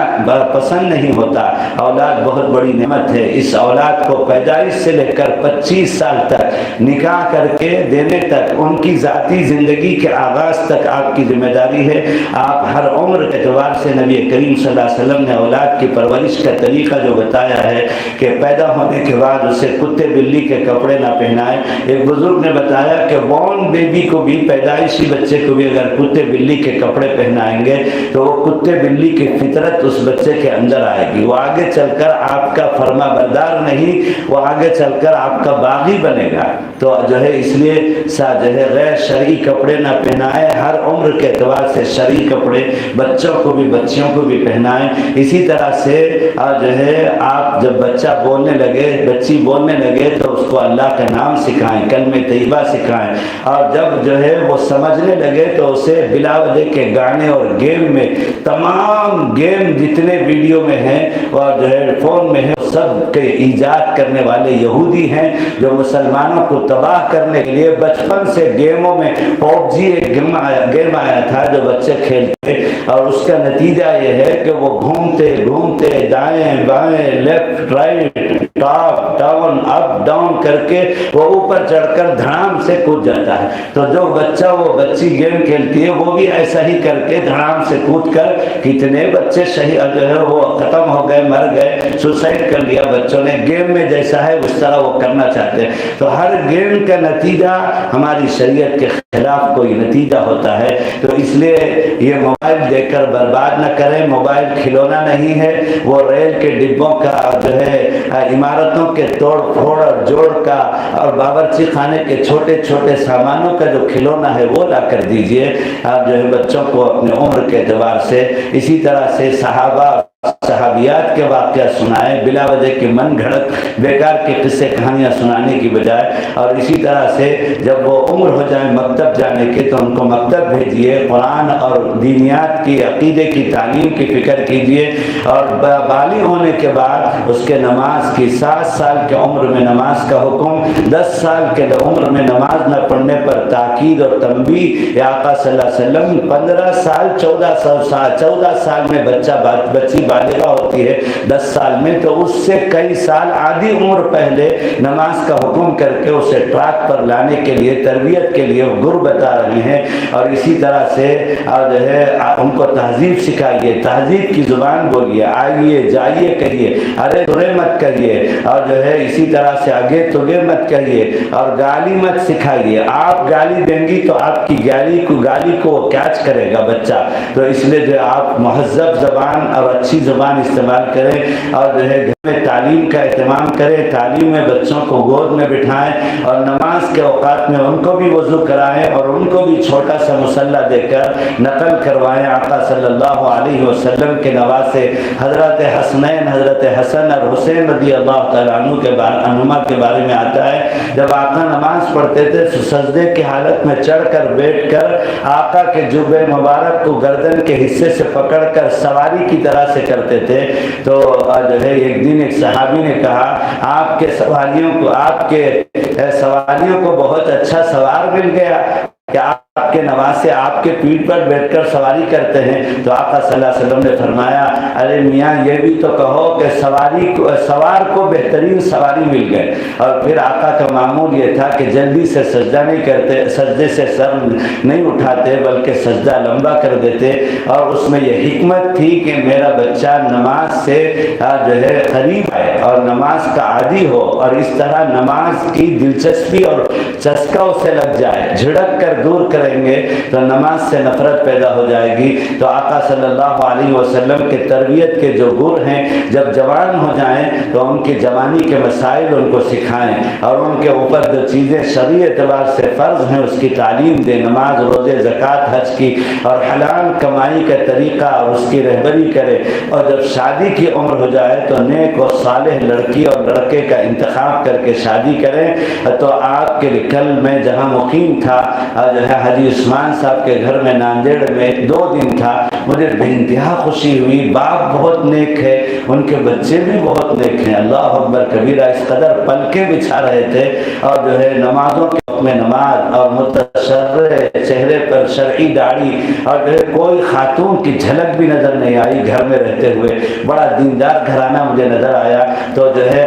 پسند نہیں ہوتا۔ اولاد بہت بڑی نعمت ہے۔ اس اولاد کو پیدائش سے لے کر 25 سال تک نکاح کر کے دینے تک، ان کی ذاتی زندگی کے آغاز تک آپ کی ذمہ داری ہے۔ آپ ہر عمر کے اعتبار سے نبی کریم صلی اللہ علیہ وسلم نے اولاد کی پرورش کا طریقہ جو بتایا ہے کہ پیدا ہونے کے بعد اسے کتے بلی کے کپڑے نہ پہنائے۔ ایک بزرگ نے بتایا کہ بورن بیبی کو بھی، پیدائشی بچے کو بھی اگر کتے بلی کے کپڑے پہنائیں گے تو وہ کتے بلی کی فطرت اس بچے کے اندر آئے گی، وہ آگے چل کر آپ کا فرما بردار نہیں، وہ آگے چل کر آپ کا باغی بنے گا۔ تو جو ہے اس لیے جو ہے غیر شرعی کپڑے نہ پہنائے، ہر عمر کے اعتبار سے شرعی کپڑے بچوں کو بھی بچیوں کو بھی پہنائیں۔ اسی طرح سے جو ہے آپ جب بچہ بولنے لگے، بچی بولنے لگے تو اس کو اللہ کا نام سکھائیں، کلمہ طیبہ سکھائیں، اور جب جو ہے وہ سمجھنے لگے تو اسے بلا وجہ کے گانے اور گیم میں، تمام گیم جتنے ویڈیو میں ہیں اور جو ہے فون میں ہیں، سب کے ایجاد کرنے والے یہودی ہیں جو مسلمانوں کو تباہ کرنے کے لیے بچپن سے گیموں میں، PUBG ایک گیم آیا تھا جو بچے کھیلتے، اور اس کا نتیجہ یہ ہے کہ وہ گھومتے گھومتے دائیں بائیں، left right, top down, up down کر کے وہ اوپر چڑھ کر دھڑام سے کود جاتا ہے۔ تو جو بچہ وہ بچی گیم کھیلتی ہے وہ بھی ایسا ہی کر کے دھڑام سے کود کر، کتنے بچے شہید جو ہے وہ ختم ہو گئے، مر گئے، سوسائڈ کر لیا بچوں نے۔ گیم میں جیسا ہے اس طرح وہ کرنا چاہتے ہیں۔ تو ہر گیم کا نتیجہ ہماری شریعت کے خلاف کوئی نتیجہ ہوتا ہے۔ تو اس لیے یہ موبائل دے کر برباد نہ کریں۔ موبائل کھلونا نہیں ہے، وہ ریل کے ڈبوں کا جو ہے، عمارتوں کے توڑ پھوڑ اور جوڑ کا اور باورچی خانے کے چھوٹے چھوٹے سامانوں کا جو کھلونا ہے وہ لا کر دیجئے آپ جو ہے بچوں کو اپنے عمر کے اعتبار سے۔ اسی طرح سے صحابہ صحابیات کے واقعہ سنائیں، بلا وجہ کے من گھڑت بیکار کے قصے کہانیاں سنانے کی بجائے۔ اور اسی طرح سے جب وہ عمر ہو جائیں مکتب جانے کے تو ان کو مکتب بھیجیے، قرآن اور دینیات کی، عقیدے کی تعلیم کی فکر کیجیے۔ اور بالغ ہونے کے بعد اس کے نماز کی، 7 سال کے عمر میں نماز کا حکم، 10 سال کے عمر میں نماز نہ پڑھنے پر تاکید اور تنبیہ۔ یا آقا صلی اللہ علیہ وسلم 15 سال 14 سال میں بچی بالغہ ہوتی ہے، 10 سال میں، تو اس سے کئی سال آدھی عمر پہلے نماز کا حکم کر کے اسے ٹریک پر لانے کے لیے، تربیت کے لیے گر بتا رہے ہیں۔ اور اسی طرح سے جو ہے ان کو تہذیب سکھائیے، تہذیب کی زبان بولیے، آئیے جائیے کہیے، ارے ترے مت کہیے، اور جو ہے اسی طرح سے آگے تگے مت کہیے، اور گالی مت سکھائیے۔ آپ گالی دیں گی تو آپ کی گالی کو کیچ کرے گا بچہ۔ تو اس لیے جو آپ مہذب زبان اور اچھی زبان استعمال کریں، اور جو ہے گھر میں تعلیم کا اہتمام کریں، تعلیم میں بچوں کو گود میں بٹھائیں، اور نماز کے اوقات میں ان کو بھی وضو کرائیں اور ان کو بھی چھوٹا سا مصلی دے کر نقل کروائیں۔ آقا صلی اللہ علیہ وسلم کے نواسے حضرت حسنین، حضرت حسن اور حسین رضی اللہ تعالیٰ عنہما کے بارے میں آتا ہے، جب آقا نماز پڑھتے تھے تو سجدے کی حالت میں چڑھ کر بیٹھ کر آقا کے جبے مبارک کو گردن کے حصے سے پکڑ کر سواری کی طرح سے کرتے تھے۔ تو جو ہے ایک دن ایک صحابی نے کہا، آپ کے سواریوں کو بہت اچھا سوار مل گیا کہ آپ کے نواسے آپ کے پیٹھ پر بیٹھ کر سواری کرتے ہیں۔ تو آقا صلی اللہ علیہ وسلم نے فرمایا، ارے میاں یہ بھی تو کہو کہ سوار کو بہترین سواری مل گئے۔ اور پھر آقا کا معمول یہ تھا کہ جلدی سے سجدہ نہیں کرتے، سجدے سے سر نہیں اٹھاتے بلکہ سجدہ لمبا کر دیتے، اور اس میں یہ حکمت تھی کہ میرا بچہ نماز سے جو ہے قریب آئے اور نماز کا عادی ہو، اور اس طرح نماز کی دلچسپی اور چسکا اسے لگ جائے، جھڑک کر دور کریں گے تو نماز سے نفرت پیدا ہو جائے گی۔ تو آقا صلی اللہ علیہ وسلم کے تربیت کے جو گر ہیں، جب جوان ہو جائیں تو ان کی جوانی کے مسائل ان کو سکھائیں اور ان کے اوپر جو چیزیں شرعی اعتبار سے فرض ہیں اس کی تعلیم دیں، نماز، روزے، زکوٰۃ، حج کی، اور حلال کمائی کا طریقہ اور اس کی رہبری کرے۔ اور جب شادی کی عمر ہو جائے تو نیک اور صالح لڑکی اور لڑکے کا انتخاب کر کے شادی کریں۔ تو آپ کے کل میں جہاں مقیم تھا جو ہے حاجی عثمان صاحب کے گھر میں ناندیڑ میں 2 دن تھا، مجھے بے انتہا خوشی ہوئی۔ باپ بہت نیک ہے، ان کے بچے بھی بہت نیک ہیں، اللہ اکبر کبیرہ، اس قدر پلکیں بچھا رہے تھے اور جو ہے نمازوں کے وقت میں نماز، اور متشرع چہرے پر شرعی داڑھی، اور جو ہے کوئی خاتون کی جھلک بھی نظر نہیں آئی گھر میں رہتے ہوئے۔ بڑا دیندار گھرانہ مجھے نظر آیا۔ تو جو ہے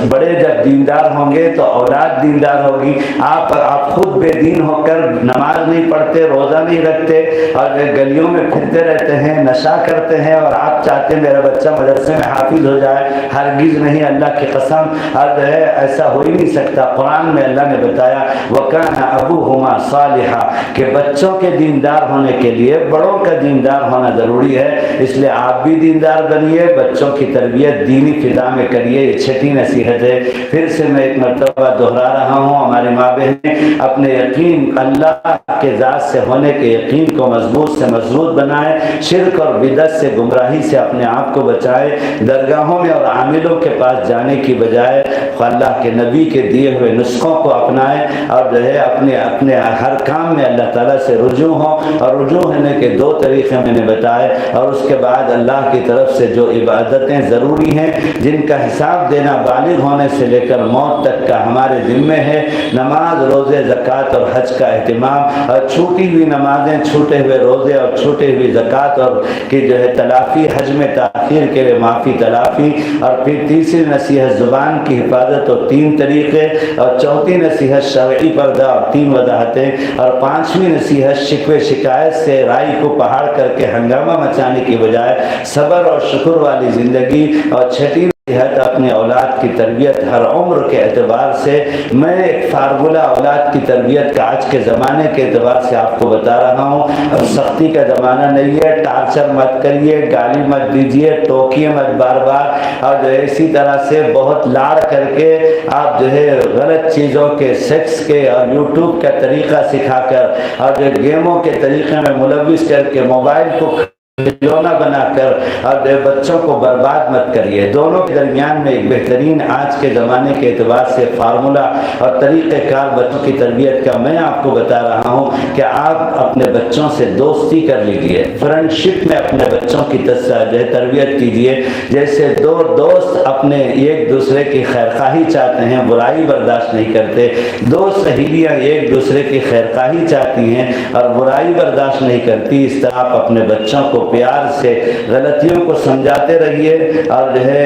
بڑے جب دیندار ہوں گے تو اولاد دیندار ہوگی۔ آپ خود بے دین ہو کر نماز نہیں پڑھتے، روزہ نہیں رکھتے اور گلیوں میں پھرتے رہتے ہیں، نشہ کرتے ہیں، اور آپ چاہتے ہیں میرا بچہ مدرسے میں حافظ ہو جائے، ہرگز نہیں، اللہ کی قسم، اور جو ہے ایسا ہو ہی نہیں سکتا۔ قرآن میں اللہ نے بتایا وَكَانَ أَبُوهُمَا صَالِحًا، کہ بچوں کے دیندار ہونے کے لیے بڑوں کا دیندار ہونا ضروری ہے۔ اس لیے آپ بھی دیندار بنیے، بچوں کی تربیت دینی فضا میں کریے۔ یہ چھٹی نصیحت ہے، پھر سے میں ایک مرتبہ دہرا رہا ہوں، ہماری ماں بہنیں اپنے یقین اللہ کے ذات سے ہونے کے یقین کو مضبوط سے مضبوط بنائیں، شرک اور بدعت سے، گمراہی سے اپنے آپ کو بچائیں، درگاہوں میں اور عاملوں کے پاس جانے کی بجائے اللہ کے نبی کے دیے ہوئے نسخوں کو اپنائیں، اور جو ہے اپنے ہر کام میں اللہ تعالیٰ سے رجوع ہوں۔ اور رجوع ہونے کے 2 طریقے میں نے بتائے، اور اس کے بعد اللہ کی طرف سے جو عبادتیں ضروری ہیں جن کا حساب دینا بالغ ہونے سے لے کر موت تک کا ہمارے ذمے ہے، نماز، روزے، زکوٰۃ اور حج کا اہتمام، اور چھوٹی ہوئی نمازیں، چھوٹے ہوئے روزے اور چھوٹی ہوئی زکوٰۃ اور کی جو ہے تلافی، حج میں تاخیر کے لیے معافی تلافی، اور پھر تیسری نصیحت زبان کی حفاظت اور 3 طریقے، اور چوتھی نصیحت شرعی پردہ اور 3 وضاحتیں، اور 5ویں نصیحت شکوے شکایت سے رائی کو پہاڑ کر کے ہنگامہ مچانے کی بجائے صبر اور شکر والی زندگی، اور 6 اپنے اولاد کی تربیت ہر عمر کے اعتبار سے۔ میں ایک فارمولہ اولاد کی تربیت کا آج کے زمانے کے اعتبار سے آپ کو بتا رہا ہوں۔ اب سختی کا زمانہ نہیں ہے، ٹارچر مت کریے، گالی مت دیجیے، ٹوکیے مت بار بار، اور جو ہے اسی طرح سے بہت لاڑ کر کے آپ جو ہے غلط چیزوں کے، سیکس کے اور یوٹیوب کا طریقہ سکھا کر، اور جو گیموں کے طریقے میں ملوث کر کے، موبائل کو کھلونا بنا کر، اور بچوں کو برباد مت کریے۔ دونوں کے درمیان میں ایک بہترین آج کے زمانے کے اعتبار سے فارمولہ اور طریقہ کار بچوں کی تربیت کا میں آپ کو بتا رہا ہوں کہ آپ اپنے بچوں سے دوستی کر لیجئے، فرینڈ شپ میں اپنے بچوں کی تربیت کیجئے۔ جیسے 2 دوست اپنے ایک دوسرے کی خیرخواہی چاہتے ہیں، برائی برداشت نہیں کرتے، 2 سہیلیاں ایک دوسرے کی خیرخواہی چاہتی ہیں اور برائی برداشت نہیں کرتی، اس طرح آپ اپنے بچوں کو پیار سے غلطیوں کو سمجھاتے رہیے، اور جو ہے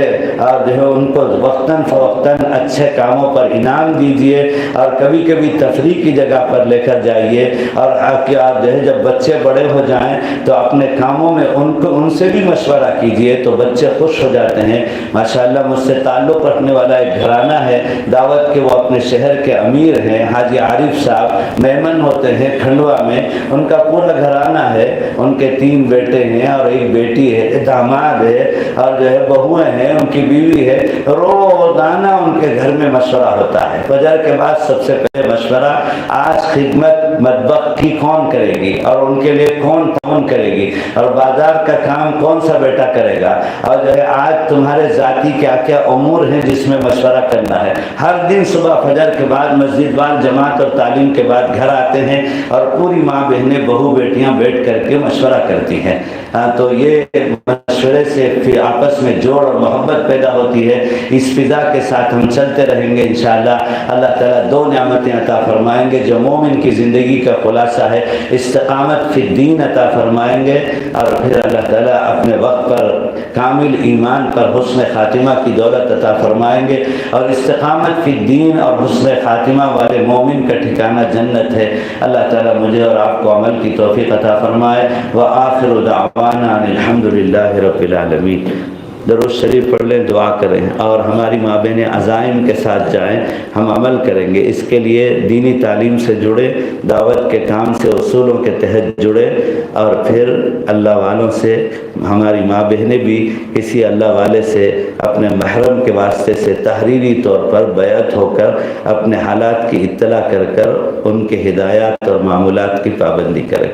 ان کو وقتاً فوقتاً اچھے کاموں پر انعام دیجیے، اور کبھی کبھی تفریح کی جگہ پر لے کر جائیے، اور آپ جو ہے جب بچے بڑے ہو جائیں تو اپنے کاموں میں ان سے بھی مشورہ کیجیے تو بچے خوش ہو جاتے ہیں۔ ماشاءاللہ مجھ سے تعلق رکھنے والا ایک گھرانہ ہے دعوت کے، وہ اپنے شہر کے امیر ہیں، حاجی عارف صاحب میمن ہوتے ہیں کھنڈوا میں، ان کا پورا گھرانہ ہے، ان کے 3 بیٹے ہیں اور 1 بیٹی ہے، داماد ہے، اور جو ہے بہویں ہیں، ان کی بیوی ہے۔ روزانہ ان کے گھر میں مشورہ ہوتا ہے، فجر کے بعد سب سے پہلے مشورہ، آج خدمت مطبخ کی کون کرے گی، اور ان کے لیے کون تعاون کرے گی، اور بازار کا کام کون سا بیٹا کرے گا، اور جو ہے آج تمہارے ذاتی کیا کیا امور ہیں جس میں مشورہ کرنا ہے۔ ہر دن صبح فجر کے بعد مسجد وال جماعت اور تعلیم کے بعد گھر آتے ہیں، اور پوری ماں بہنیں، بہو بیٹیاں بیٹھ کر کے مشورہ کرتی ہیں۔ تو یہ مشورے سے پھر آپس میں جوڑ اور محبت پیدا ہوتی ہے۔ اس فضا کے ساتھ ہم چلتے رہیں گے انشاءاللہ۔ اللہ تعالیٰ 2 نعمتیں عطا فرمائیں گے جو مومن کی زندگی کا خلاصہ ہے، استقامت فی الدین عطا فرمائیں گے، اور پھر اللہ تعالیٰ اپنے وقت پر کامل ایمان پر حسن خاتمہ کی دولت عطا فرمائیں گے، اور استقامت فی الدین اور حسن خاتمہ والے مومن کا ٹھکانہ جنت ہے۔ اللہ تعالیٰ مجھے اور آپ کو عمل کی توفیق عطا فرمائے۔ وآخر دعوانا الحمد للہ رب العالمین۔ درود شریف پڑھ لیں، دعا کریں، اور ہماری ماں بہنیں عزائم کے ساتھ جائیں، ہم عمل کریں گے۔ اس کے لیے دینی تعلیم سے جڑے، دعوت کے کام سے اصولوں کے تحت جڑے، اور پھر اللہ والوں سے ہماری ماں بہنیں بھی کسی اللہ والے سے اپنے محرم کے واسطے سے تحریری طور پر بیعت ہو کر اپنے حالات کی اطلاع کر کر ان کے ہدایات اور معمولات کی پابندی کریں۔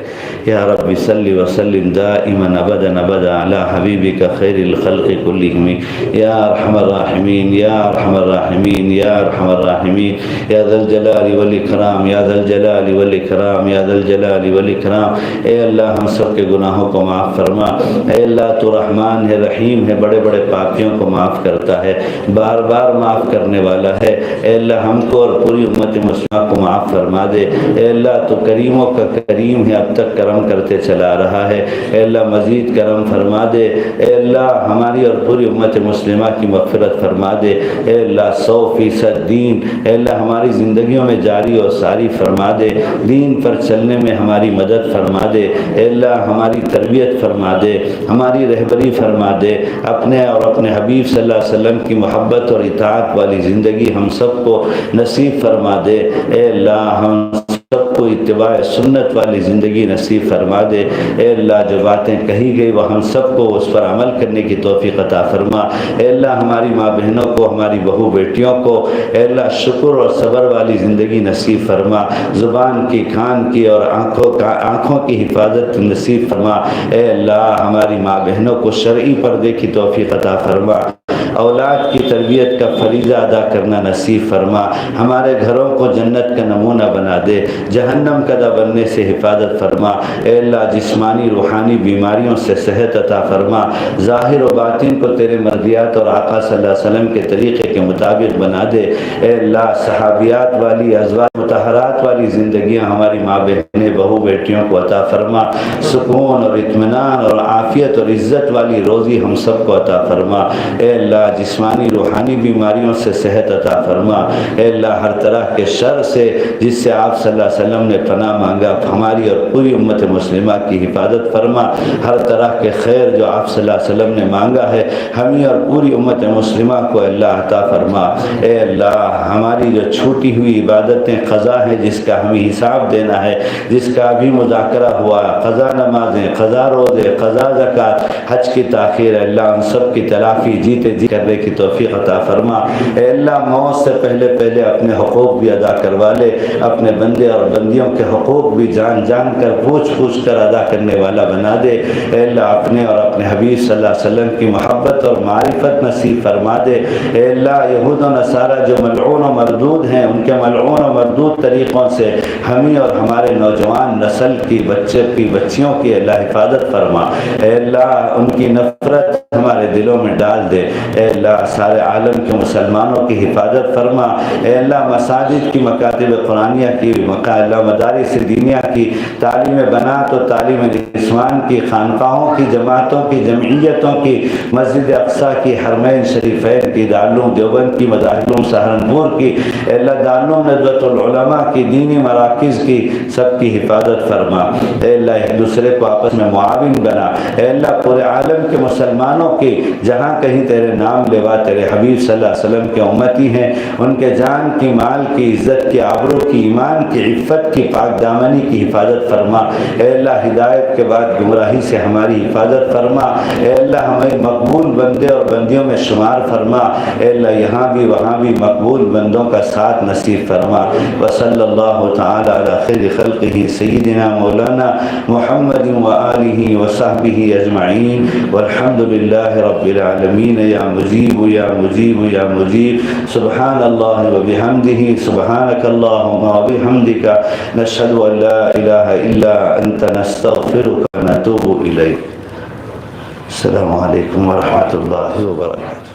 یا رب صلی وسلم دائما ابدا ابدا علی حبیبک خیر الخلق کلہم یا ارحم الراحمین یا ارحم الراحمین یا ارحم الراحمین یا ذا الجلال والاکرام یا ذا الجلال والاکرام یا ذا الجلال والاکرام۔ اے اللہ ہم سب کے گناہوں کو معاف فرما۔ اے اللہ تو رحمان ہے، رحیم ہے، بڑے بڑے پاپیوں کو معاف کرتا ہے، بار بار معاف کرنے والا ہے۔ اے اللہ ہم کو اور پوری امت مسلمہ کو معاف فرما دے۔ اے اللہ تو کریموں کا کریم ہے، اب تک کرم کرتے چلا رہا ہے۔ اے اللہ مزید کرم فرما دے۔ اے اللہ ہماری اور پوری امت مسلمہ کی مغفرت فرما دے۔ اے اللہ 100% دین اے اللہ ہماری زندگیوں میں جاری اور ساری فرما دے۔ دین پر چلنے میں ہماری مدد فرما دے۔ اے اللہ ہماری تربیت فرما دے، ہماری رہبری فرما دے۔ اپنے اور اپنے حبیب صلی اللہ علیہ وسلم کی محبت اور اطاعت والی زندگی ہم سب کو نصیب فرما دے۔ اے اللہ ہم سب کو اتباع سنت والی زندگی نصیب فرما دے۔ اے اللہ جو باتیں کہی گئی وہ ہم سب کو اس پر عمل کرنے کی توفیق عطا فرما۔ اے اللہ ہماری ماں بہنوں کو، ہماری بہو بیٹیوں کو اے اللہ شکر اور صبر والی زندگی نصیب فرما، زبان کی، کان کی اور آنکھوں کی حفاظت نصیب فرما۔ اے اللہ ہماری ماں بہنوں کو شرعی پردے کی توفیق عطا فرما، اولاد کی تربیت کا فریضہ ادا کرنا نصیب فرما، ہمارے گھروں کو جنت کا نمونہ بنا دے، جہنم کا دا بننے سے حفاظت فرما۔ اے اللہ جسمانی روحانی بیماریوں سے صحت عطا فرما، ظاہر و باطن کو تیرے مرضیات اور آقا صلی اللہ علیہ وسلم کے طریقے کے مطابق بنا دے۔ اے اللہ صحابیات والی، ازواج مطہرات والی زندگیاں ہماری ماں بہنیں، بہو بیٹیوں کو عطا فرما، سکون اور اطمینان اور عافیت اور عزت والی روزی ہم سب کو عطا فرما۔ اے اللہ جسمانی روحانی بیماریوں سے صحت عطا فرما۔ اے اللہ ہر طرح کے شر سے جس سے آپ صلی اللہ علیہ وسلم نے پناہ مانگا، ہماری اور پوری امت مسلمہ کی حفاظت فرما۔ ہر طرح کے خیر جو آپ صلی اللہ علیہ وسلم نے مانگا ہے ہمیں اور پوری امت مسلمہ کو اللہ عطا فرما۔ اے اللہ ہماری جو چھوٹی ہوئی عبادتیں قضا ہیں، جس کا ہمیں حساب دینا ہے، جس کا ابھی مذاکرہ ہوا، قضا نمازیں، قضا روزے، قضا زکوٰۃ، حج کی تاخیر، اللہ ان سب کی تلافی جیتے جی کرنے کی توفیق عطا فرما۔ اے اللہ موت سے پہلے پہلے اپنے حقوق بھی ادا کروا لے، اپنے بندے اور بندیوں کے حقوق بھی جان جان کر پوچھ پوچھ کر ادا کرنے والا بنا دے۔ اے اللہ اپنے اور اپنے حبیب صلی اللہ علیہ وسلم کی محبت اور معرفت نصیب فرما دے۔ اے اللہ یہود و نصارہ جو ملعون و مردود ہیں، ان کے ملعون و مردود طریقوں سے ہمیں اور ہمارے نوجوان نسل کی بچیوں کی اللہ حفاظت فرما۔ اے اللہ ان کی نفرت ہمارے دلوں میں ڈال دے۔ اے اللہ سارے عالم کے مسلمانوں کی حفاظت فرما۔ اے اللہ مساجد کی، مکاتب قرآنیہ کی، اللہ مدارس دینیہ کی، تعلیم بنات و تعلیم نسوان کی، خانقاہوں کی، جماعتوں کی، جمعیتوں کی، مسجد اقصیٰ کی، حرمین شریفین کی، دارالعلوم دیوبند کی، مدارالعلوم سہارنپور کی، اے اللہ دارالعلوم ندوۃ العلماء کی، دینی مراکز کی، سب کی حفاظت فرما۔ اے اللہ ایک دوسرے کو آپس میں معاون بنا۔ اے اللہ پورے عالم کے مسلمانوں کی جہاں کہیں تیرے نام لیوا، تیرے حبیب صلی اللہ علیہ وسلم کے امتی ہیں، ان کے جان کی، مال کی، عزت کی، آبرو کی، ایمان کی، عفت کی، پاک دامنی کی حفاظت فرما۔ اے اللہ ہدایت کے بعد گمراہی سے ہماری حفاظت فرما۔ اے اللہ ہمیں مقبول بندے اور بندیوں میں شمار فرما۔ اے اللہ یہاں بھی وہاں بھی مقبول بندوں کا ساتھ نصیب فرما۔ وصلی اللہ تعالی علی خیر خلقہ سیدنا مولانا محمد وآلہ وصحبہ اجمعین والحمد للہ رب العالمین۔ یا مجیب یا مجیب یا مجیب، سبحان اللہ وبحمدہ، سبحانک اللہم وبحمدک، نشہد ان لا الہ الا انت، نستغفرک ونتوب الیک۔ السلام علیکم ورحمۃ اللہ وبرکاتہ۔